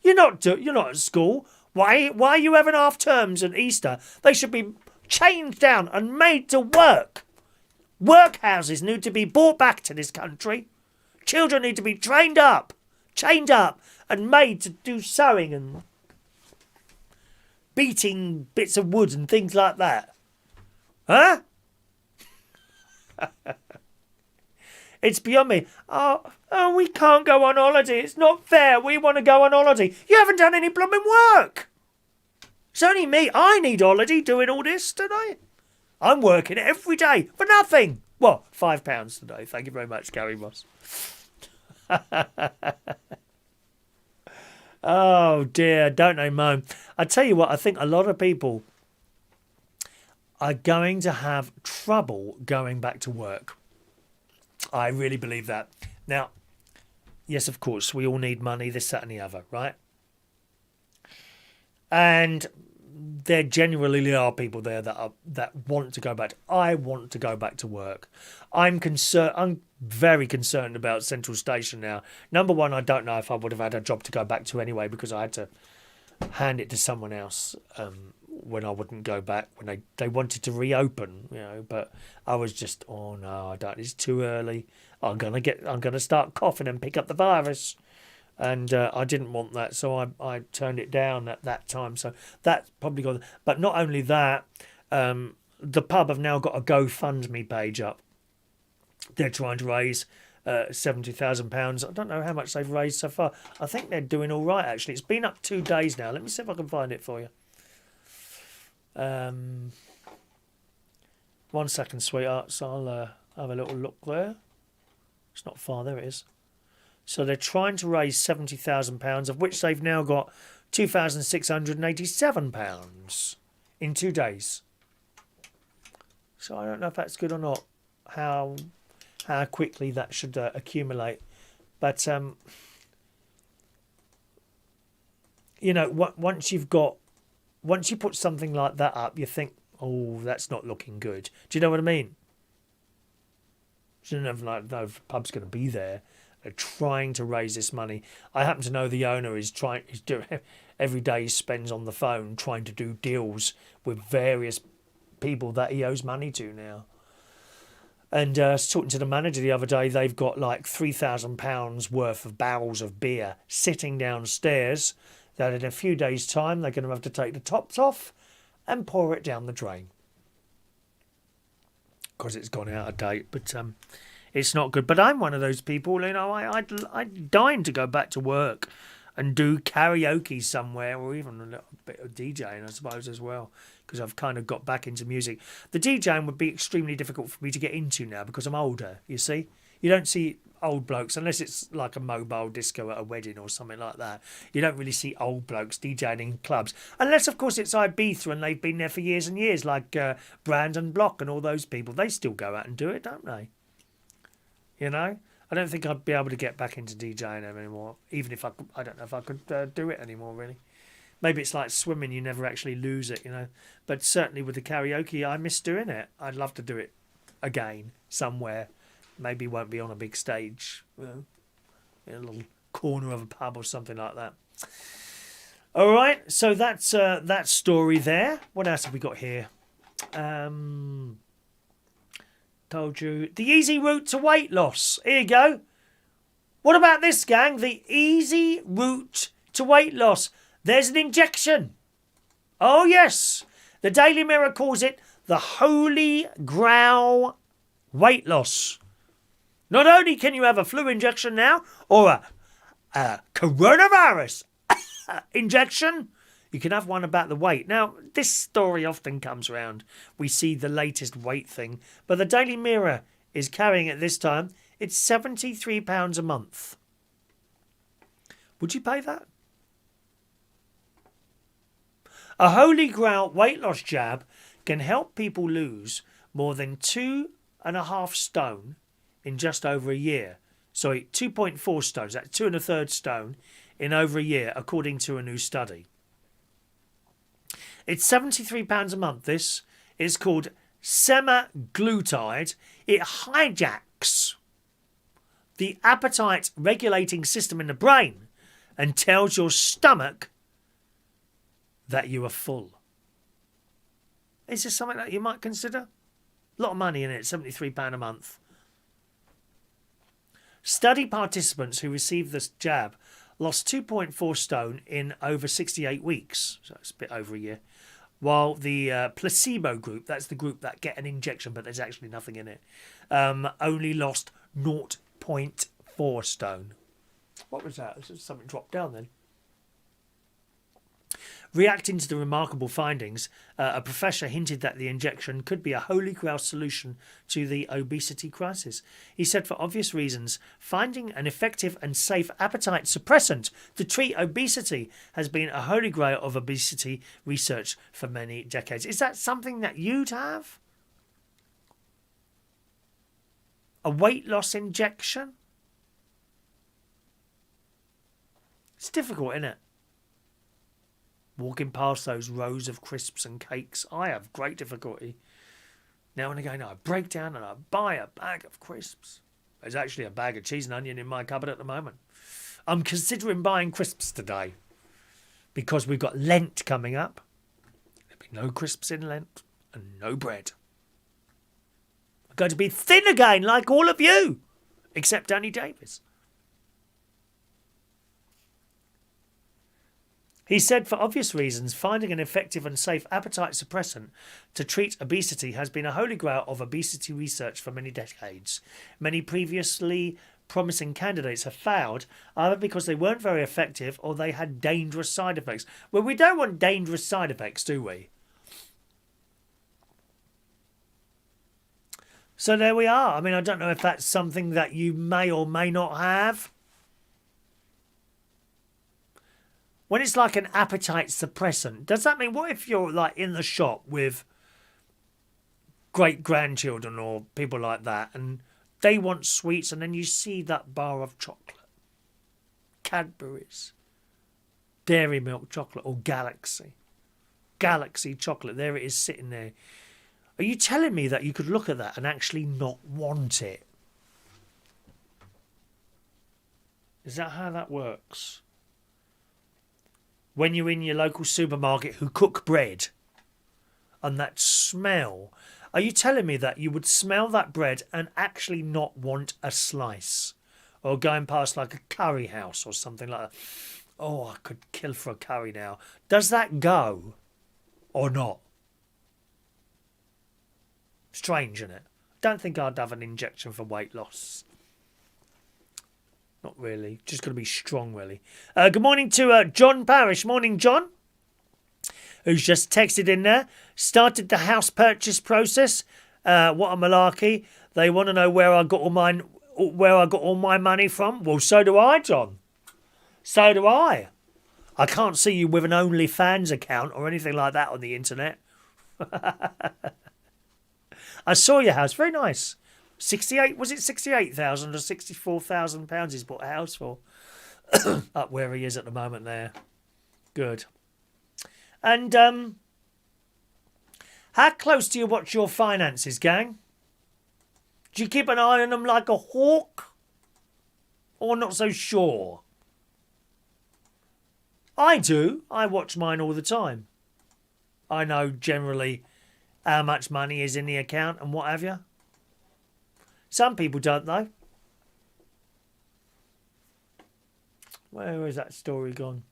you're not at school. Why are you having half terms and Easter? They should be chained down and made to work. Workhouses need to be brought back to this country. Children need to be chained up, and made to do sewing and beating bits of wood and things like that. Huh? It's beyond me. Oh, we can't go on holiday. It's not fair. We want to go on holiday. You haven't done any blooming work. It's only me. I need holiday doing all this today. I'm working every day for nothing. Well, £5 today. Thank you very much, Gary Moss. Oh dear, don't they moan? I tell you what, I think a lot of people are going to have trouble going back to work. I really believe that. Now, yes, of course, we all need money, this, that and the other, right? And there genuinely are people there that want to go back. I want to go back to work. I'm very concerned about Central Station now. Number one, I don't know if I would have had a job to go back to anyway because I had to hand it to someone else when I wouldn't go back when they wanted to reopen, But I was just, oh no, I don't. It's too early. I'm gonna start coughing and pick up the virus. And I didn't want that, so I turned it down at that time. So that's probably got. But not only that, the pub have now got a GoFundMe page up. They're trying to raise £70,000. I don't know how much they've raised so far. I think they're doing all right, actually. It's been up 2 days now. Let me see if I can find it for you. 1 second, sweetheart. So I'll have a little look there. It's not far. There it is. So they're trying to raise £70,000, of which they've now got £2,687 in 2 days. So I don't know if that's good or not. How quickly that should accumulate, but once you put something like that up, you think, oh, that's not looking good. Do you know what I mean? You don't know if the pub's going to be there. They're trying to raise this money. I happen to know the owner is doing every day he spends on the phone trying to do deals with various people that he owes money to now. And I was talking to the manager the other day, they've got like £3,000 worth of barrels of beer sitting downstairs that in a few days' time they're going to have to take the tops off and pour it down the drain. Because it's gone out of date, but it's not good. But I'm one of those people, I'd dying to go back to work and do karaoke somewhere, or even a little bit of DJing, I suppose, as well, because I've kind of got back into music. The DJing would be extremely difficult for me to get into now because I'm older, you see. You don't see old blokes, unless it's like a mobile disco at a wedding or something like that. You don't really see old blokes DJing in clubs. Unless, of course, it's Ibiza and they've been there for years and years, like Brandon Block and all those people. They still go out and do it, don't they? I don't think I'd be able to get back into DJing anymore, even if I don't know if I could do it anymore, really. Maybe it's like swimming, you never actually lose it, But certainly with the karaoke, I miss doing it. I'd love to do it again somewhere. Maybe won't be on a big stage, in a little corner of a pub or something like that. All right, so that's that story there. What else have we got here? Told you. The easy route to weight loss. Here you go. What about this, gang? The easy route to weight loss. There's an injection. Oh, yes. The Daily Mirror calls it the Holy Grail weight loss. Not only can you have a flu injection now, or a coronavirus injection, you can have one about the weight. Now, this story often comes around. We see the latest weight thing, but the Daily Mirror is carrying it this time. It's £73 a month. Would you pay that? A Holy Grail weight loss jab can help people lose more than 2.5 stone in just over a year. Sorry, 2.4 stones. That's 2 1/3 stone in over a year, according to a new study. It's £73 a month, this. It's called semaglutide. It hijacks the appetite regulating system in the brain and tells your stomach that you are full. Is this something that you might consider? A lot of money in it, £73 a month. Study participants who received this jab lost 2.4 stone in over 68 weeks, so it's a bit over a year, while the placebo group, that's the group that get an injection but there's actually nothing in it, only lost 0.4 stone. What was that? Something dropped down then. Reacting to the remarkable findings, a professor hinted that the injection could be a holy grail solution to the obesity crisis. He said, for obvious reasons, finding an effective and safe appetite suppressant to treat obesity has been a holy grail of obesity research for many decades. Is that something that you'd have? A weight loss injection? It's difficult, isn't it? Walking past those rows of crisps and cakes, I have great difficulty. Now and again, I break down and I buy a bag of crisps. There's actually a bag of cheese and onion in my cupboard at the moment. I'm considering buying crisps today because we've got Lent coming up. There'll be no crisps in Lent and no bread. I'm going to be thin again like all of you, except Danny Davis. He said, for obvious reasons, finding an effective and safe appetite suppressant to treat obesity has been a holy grail of obesity research for many decades. Many previously promising candidates have failed, either because they weren't very effective or they had dangerous side effects. Well, we don't want dangerous side effects, do we? So there we are. I mean, I don't know if that's something that you may or may not have. When it's like an appetite suppressant, does that mean, what if you're like in the shop with great-grandchildren or people like that and they want sweets and then you see that bar of chocolate, Cadbury's, Dairy Milk chocolate or Galaxy chocolate, there it is sitting there. Are you telling me that you could look at that and actually not want it? Is that how that works? When you're in your local supermarket who cook bread and that smell, are you telling me that you would smell that bread and actually not want a slice? Or going past like a curry house or something like that. Oh, I could kill for a curry now. Does that go or not? Strange, isn't it? Don't think I'd have an injection for weight loss. Not really. Just got to be strong, really. Good morning to John Parrish. Morning, John. Who's just texted in there. Started the house purchase process. What a malarkey. They want to know where I got all my money from. Well, so do I, John. So do I. I can't see you with an OnlyFans account or anything like that on the internet. I saw your house. Very nice. 68, was it 68,000 or 64,000 pounds he's bought a house for? Up where he is at the moment there. Good. And how close do you watch your finances, gang? Do you keep an eye on them like a hawk? Or not so sure? I do. I watch mine all the time. I know generally how much money is in the account and what have you. Some people don't, though. Where is that story gone?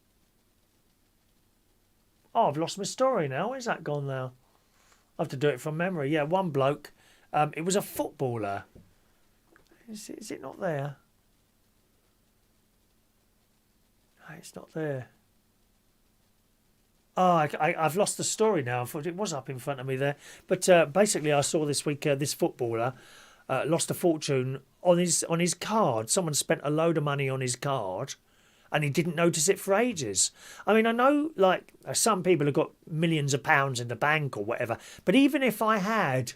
Oh, I've lost my story now. Where's that gone now? I have to do it from memory. Yeah, one bloke. It was a footballer. Is it not there? No, it's not there. Oh, I've lost the story now. I thought it was up in front of me there. But basically, I saw this week this footballer lost a fortune on his card. Someone spent a load of money on his card and he didn't notice it for ages. I mean, I know like some people have got millions of pounds in the bank or whatever, but even if I had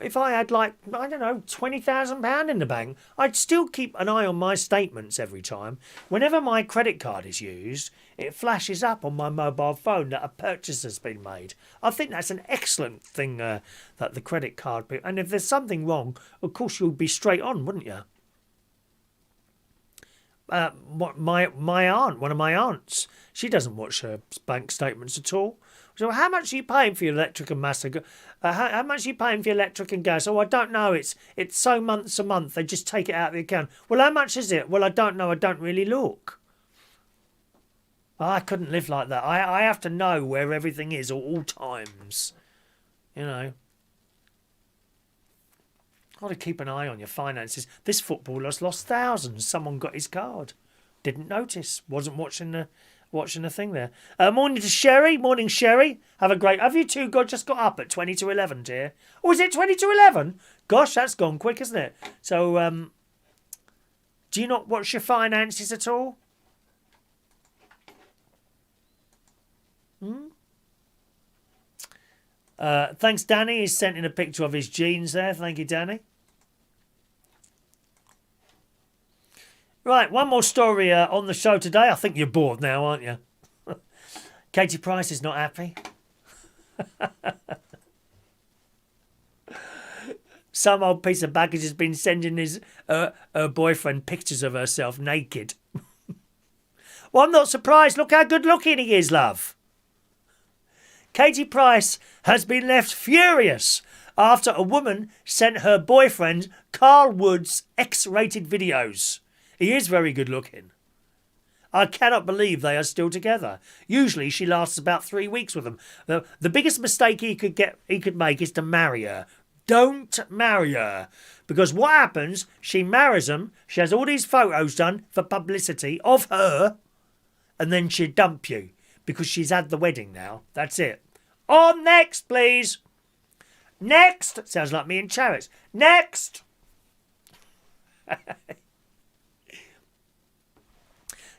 if I had like, I don't know, £20,000 in the bank, I'd still keep an eye on my statements every time. Whenever my credit card is used, it flashes up on my mobile phone that a purchase has been made. I think that's an excellent thing that the credit card... And if there's something wrong, of course you'll be straight on, wouldn't you? My aunt, one of my aunts, she doesn't watch her bank statements at all. So how much are you paying for your electric and how much are you paying for your electric and gas? Oh, I don't know. It's so months a month. They just take it out of the account. Well, how much is it? Well, I don't know. I don't really look. I couldn't live like that. I have to know where everything is at all times. You know. Got to keep an eye on your finances. This footballer's lost thousands. Someone got his card. Didn't notice. Wasn't watching the thing there. Morning to Sherry. Morning, Sherry. Have you two just got up at 20 to 11, dear? Oh, is it 20 to 11? Gosh, that's gone quick, isn't it? So, do you not watch your finances at all? Thanks, Danny. He's sent in a picture of his jeans there. Thank you, Danny. Right, one more story on the show today. I think you're bored now, aren't you? Katie Price is not happy. Some old piece of baggage has been sending her boyfriend pictures of herself naked. Well, I'm not surprised. Look how good looking he is, love. Katie Price has been left furious after a woman sent her boyfriend Carl Woods X-rated videos. He is very good looking. I cannot believe they are still together. Usually she lasts about 3 weeks with them. The biggest mistake he could make is to marry her. Don't marry her. Because what happens, she marries him, she has all these photos done for publicity of her, and then she'll dump you because she's had the wedding now. That's it. On next, please. Next. Sounds like me in Chariots. Next.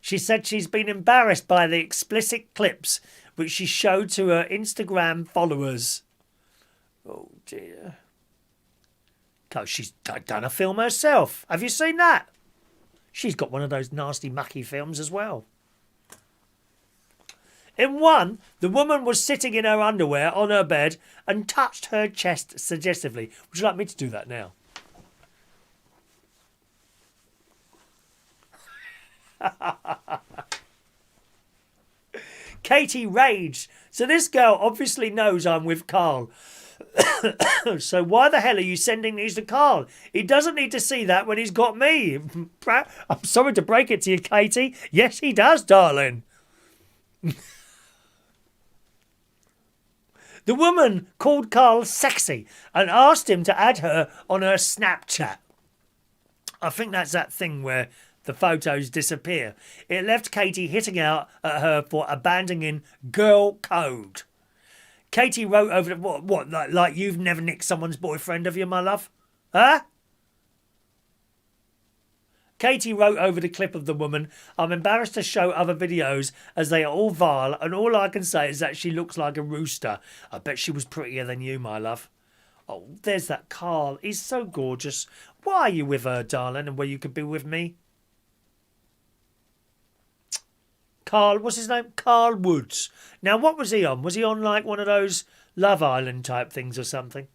She said she's been embarrassed by the explicit clips which she showed to her Instagram followers. Oh, dear. Oh, she's done a film herself. Have you seen that? She's got one of those nasty, mucky films as well. In one, the woman was sitting in her underwear on her bed and touched her chest suggestively. Would you like me to do that now? Katie raged. So this girl obviously knows I'm with Carl. So why the hell are you sending these to Carl? He doesn't need to see that when he's got me. I'm sorry to break it to you, Katie. Yes, he does, darling. The woman called Carl sexy and asked him to add her on her Snapchat. I think that's that thing where the photos disappear. It left Katie hitting out at her for abandoning girl code. Katie wrote over what like you've never nicked someone's boyfriend, have you, my love? Huh? Katie wrote over the clip of the woman, I'm embarrassed to show other videos as they are all vile, and all I can say is that she looks like a rooster. I bet she was prettier than you, my love. Oh, there's that Carl. He's so gorgeous. Why are you with her, darling, and where you could be with me? Carl, what's his name? Carl Woods. Now, what was he on? Was he on like one of those Love Island type things or something?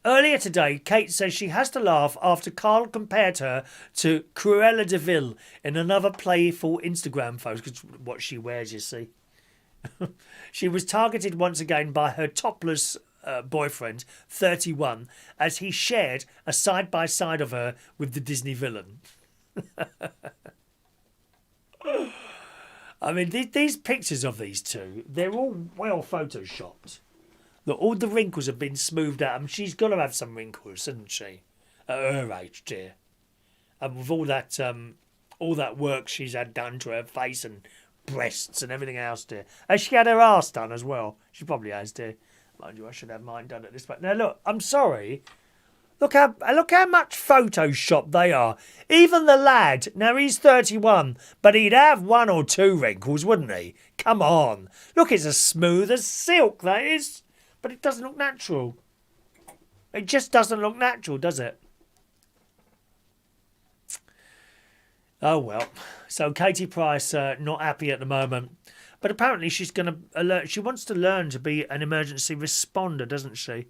Earlier today, Kate says she has to laugh after Carl compared her to Cruella de Vil in another playful Instagram photo. Because what she wears, you see. She was targeted once again by her topless boyfriend, 31, as he shared a side-by-side of her with the Disney villain. I mean, these pictures of these two, they're all well photoshopped. Look, all the wrinkles have been smoothed out. I mean, she's got to have some wrinkles, hasn't she? At her age, dear. And with all that work she's had done to her face and breasts and everything else, dear. Has she had her arse done as well? She probably has, dear. Mind you, I should have mine done at this point. Now, look, I'm sorry. Look how much Photoshop they are. Even the lad, now he's 31, but he'd have 1 or 2 wrinkles, wouldn't he? Come on. Look, it's as smooth as silk, that is. But it doesn't look natural. It just doesn't look natural, does it? Oh, well. So Katie Price, not happy at the moment. But apparently she wants to learn to be an emergency responder, doesn't she?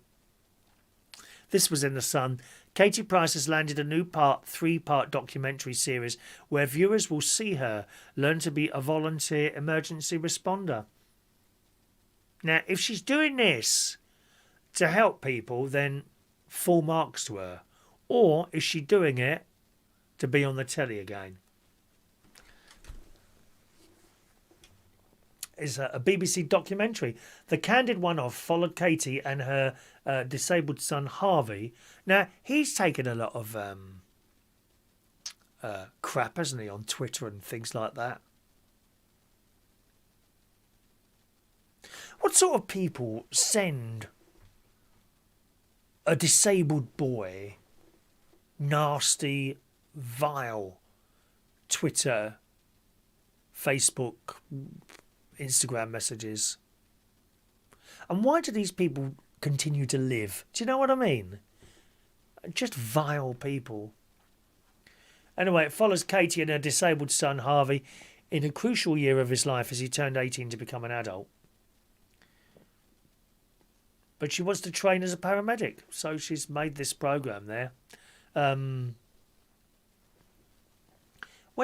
This was in The Sun. Katie Price has landed a new three-part documentary series where viewers will see her learn to be a volunteer emergency responder. Now, if she's doing this to help people, then full marks to her. Or is she doing it to be on the telly again? Is a BBC documentary. The candid one-off followed Katie and her disabled son Harvey. Now, he's taken a lot of crap, hasn't he, on Twitter and things like that. What sort of people send a disabled boy nasty, vile Twitter, Facebook, Instagram messages? And why do these people continue to live? Do you know what I mean? Just vile people. Anyway, it follows Katie and her disabled son Harvey in a crucial year of his life as he turned 18 to become an adult. But she wants to train as a paramedic, so she's made this program there. When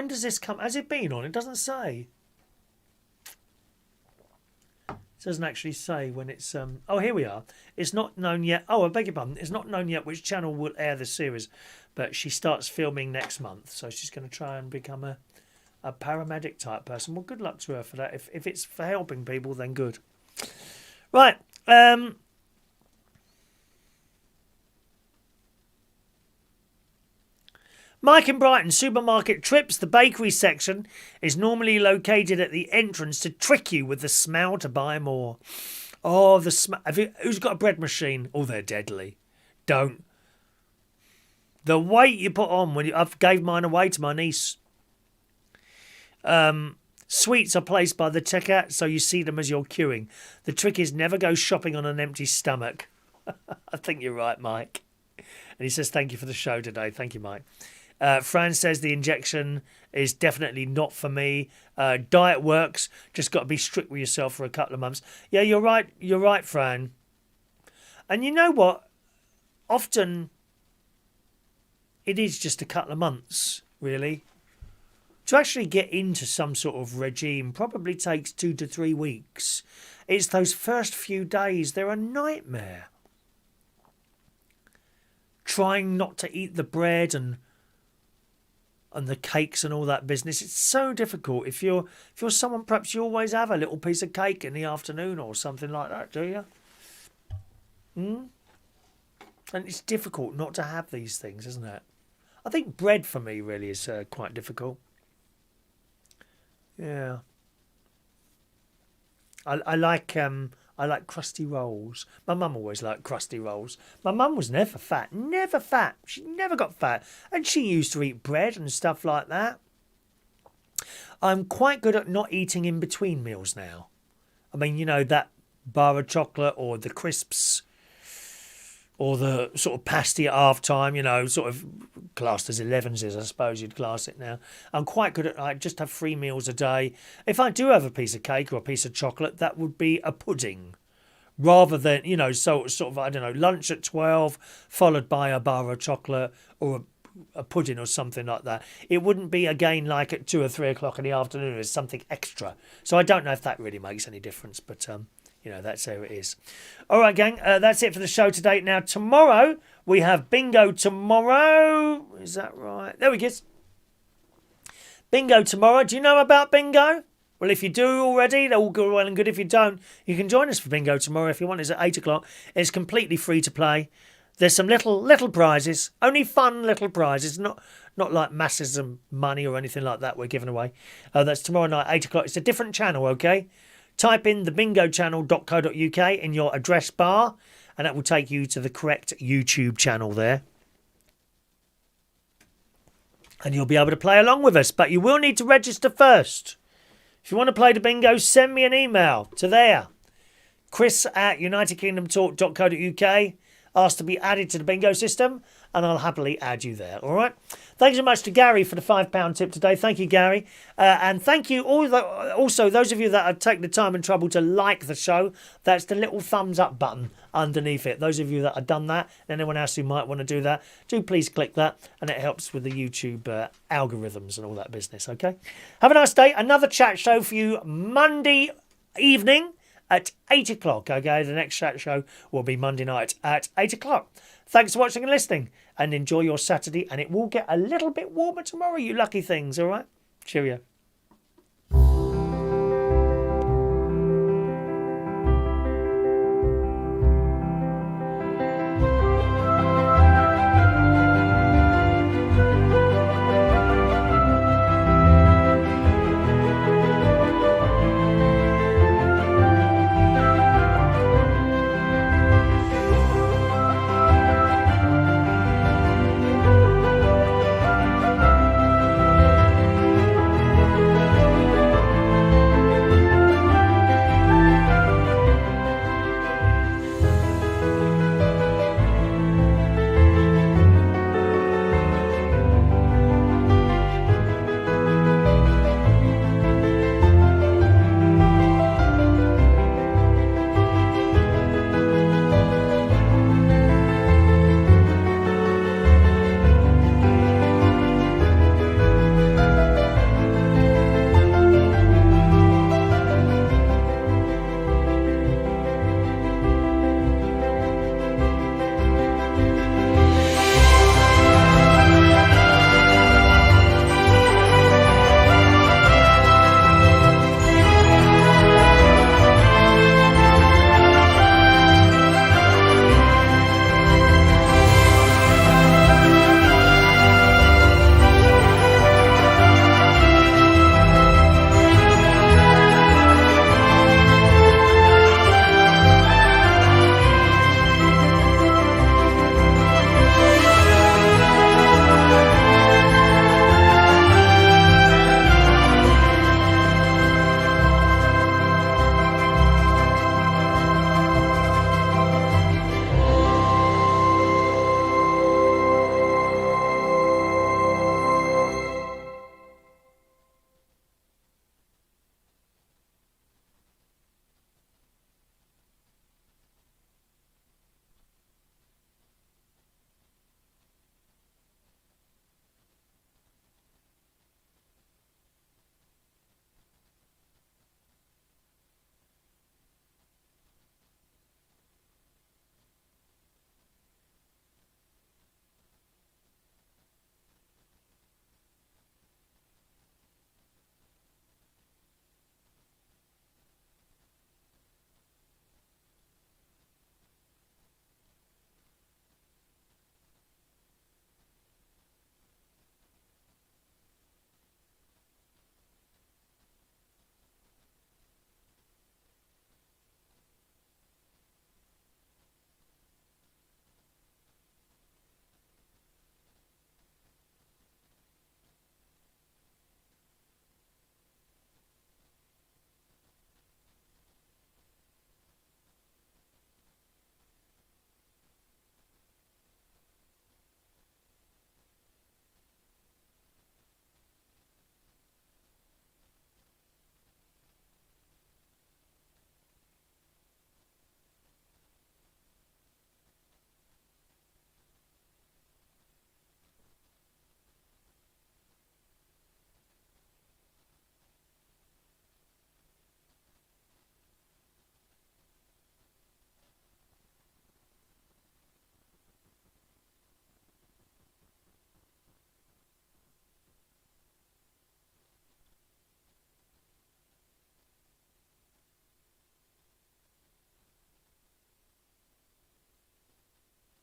does this come? Has it been on? It doesn't say. It doesn't actually say when it's... Oh, here we are. It's not known yet... Oh, I beg your pardon. It's not known yet which channel will air the series, but she starts filming next month, so she's going to try and become a paramedic type person. Well, good luck to her for that. If it's for helping people, then good. Right. Mike in Brighton, supermarket trips. The bakery section is normally located at the entrance to trick you with the smell to buy more. Oh, the smell. Who's got a bread machine? Oh, they're deadly. Don't. The weight you put on when I've gave mine away to my niece. Sweets are placed by the checkout, so you see them as you're queuing. The trick is never go shopping on an empty stomach. I think you're right, Mike. And he says, thank you for the show today. Thank you, Mike. Fran says the injection is definitely not for me. Diet works. Just got to be strict with yourself for a couple of months. Yeah, you're right. You're right, Fran. And you know what? Often it is just a couple of months, really. To actually get into some sort of regime probably takes 2 to 3 weeks. It's those first few days. They're a nightmare. Trying not to eat the bread and the cakes and all that business. It's so difficult. If you're someone, perhaps you always have a little piece of cake in the afternoon or something like that, do you? And it's difficult not to have these things, isn't it? I think bread for me really is quite difficult. Yeah. I like crusty rolls. My mum always liked crusty rolls. My mum was never fat. Never fat. She never got fat. And she used to eat bread and stuff like that. I'm quite good at not eating in between meals now. I mean, you know, that bar of chocolate or the crisps or the sort of pasty at half time, you know, sort of classed as 11s, I suppose you'd class it now. I'm quite good at, I just have 3 meals a day. If I do have a piece of cake or a piece of chocolate, that would be a pudding. Rather than, you know, sort of, I don't know, lunch at 12, followed by a bar of chocolate or a pudding or something like that. It wouldn't be, again, like at 2 or 3 o'clock in the afternoon. It's something extra. So I don't know if that really makes any difference, but... you know, that's how it is. All right, gang, that's it for the show today. Now, tomorrow, we have bingo tomorrow. Is that right? There we go. Bingo tomorrow. Do you know about bingo? Well, if you do already, they're all good, well and good. If you don't, you can join us for bingo tomorrow if you want. It's at 8 o'clock. It's completely free to play. There's some little prizes, only fun little prizes, not like masses of money or anything like that we're giving away. That's tomorrow night, 8 o'clock. It's a different channel, okay? Type in thebingochannel.co.uk in your address bar and that will take you to the correct YouTube channel there. And you'll be able to play along with us, but you will need to register first. If you want to play the bingo, send me an email to there. Chris at unitedkingdomtalk.co.uk. Ask to be added to the bingo system, and I'll happily add you there. All right. Thanks so much to Gary for the £5 tip today. Thank you, Gary. And thank you also those of you that have taken the time and trouble to like the show. That's the little thumbs up button underneath it. Those of you that have done that, and anyone else who might want to do that, do please click that, and it helps with the YouTube algorithms and all that business. Okay. Have a nice day. Another chat show for you Monday evening at 8 o'clock. Okay, the next chat show will be Monday night at 8 o'clock. Thanks for watching and listening, and enjoy your Saturday, and it will get a little bit warmer tomorrow, you lucky things. All right, cheerio.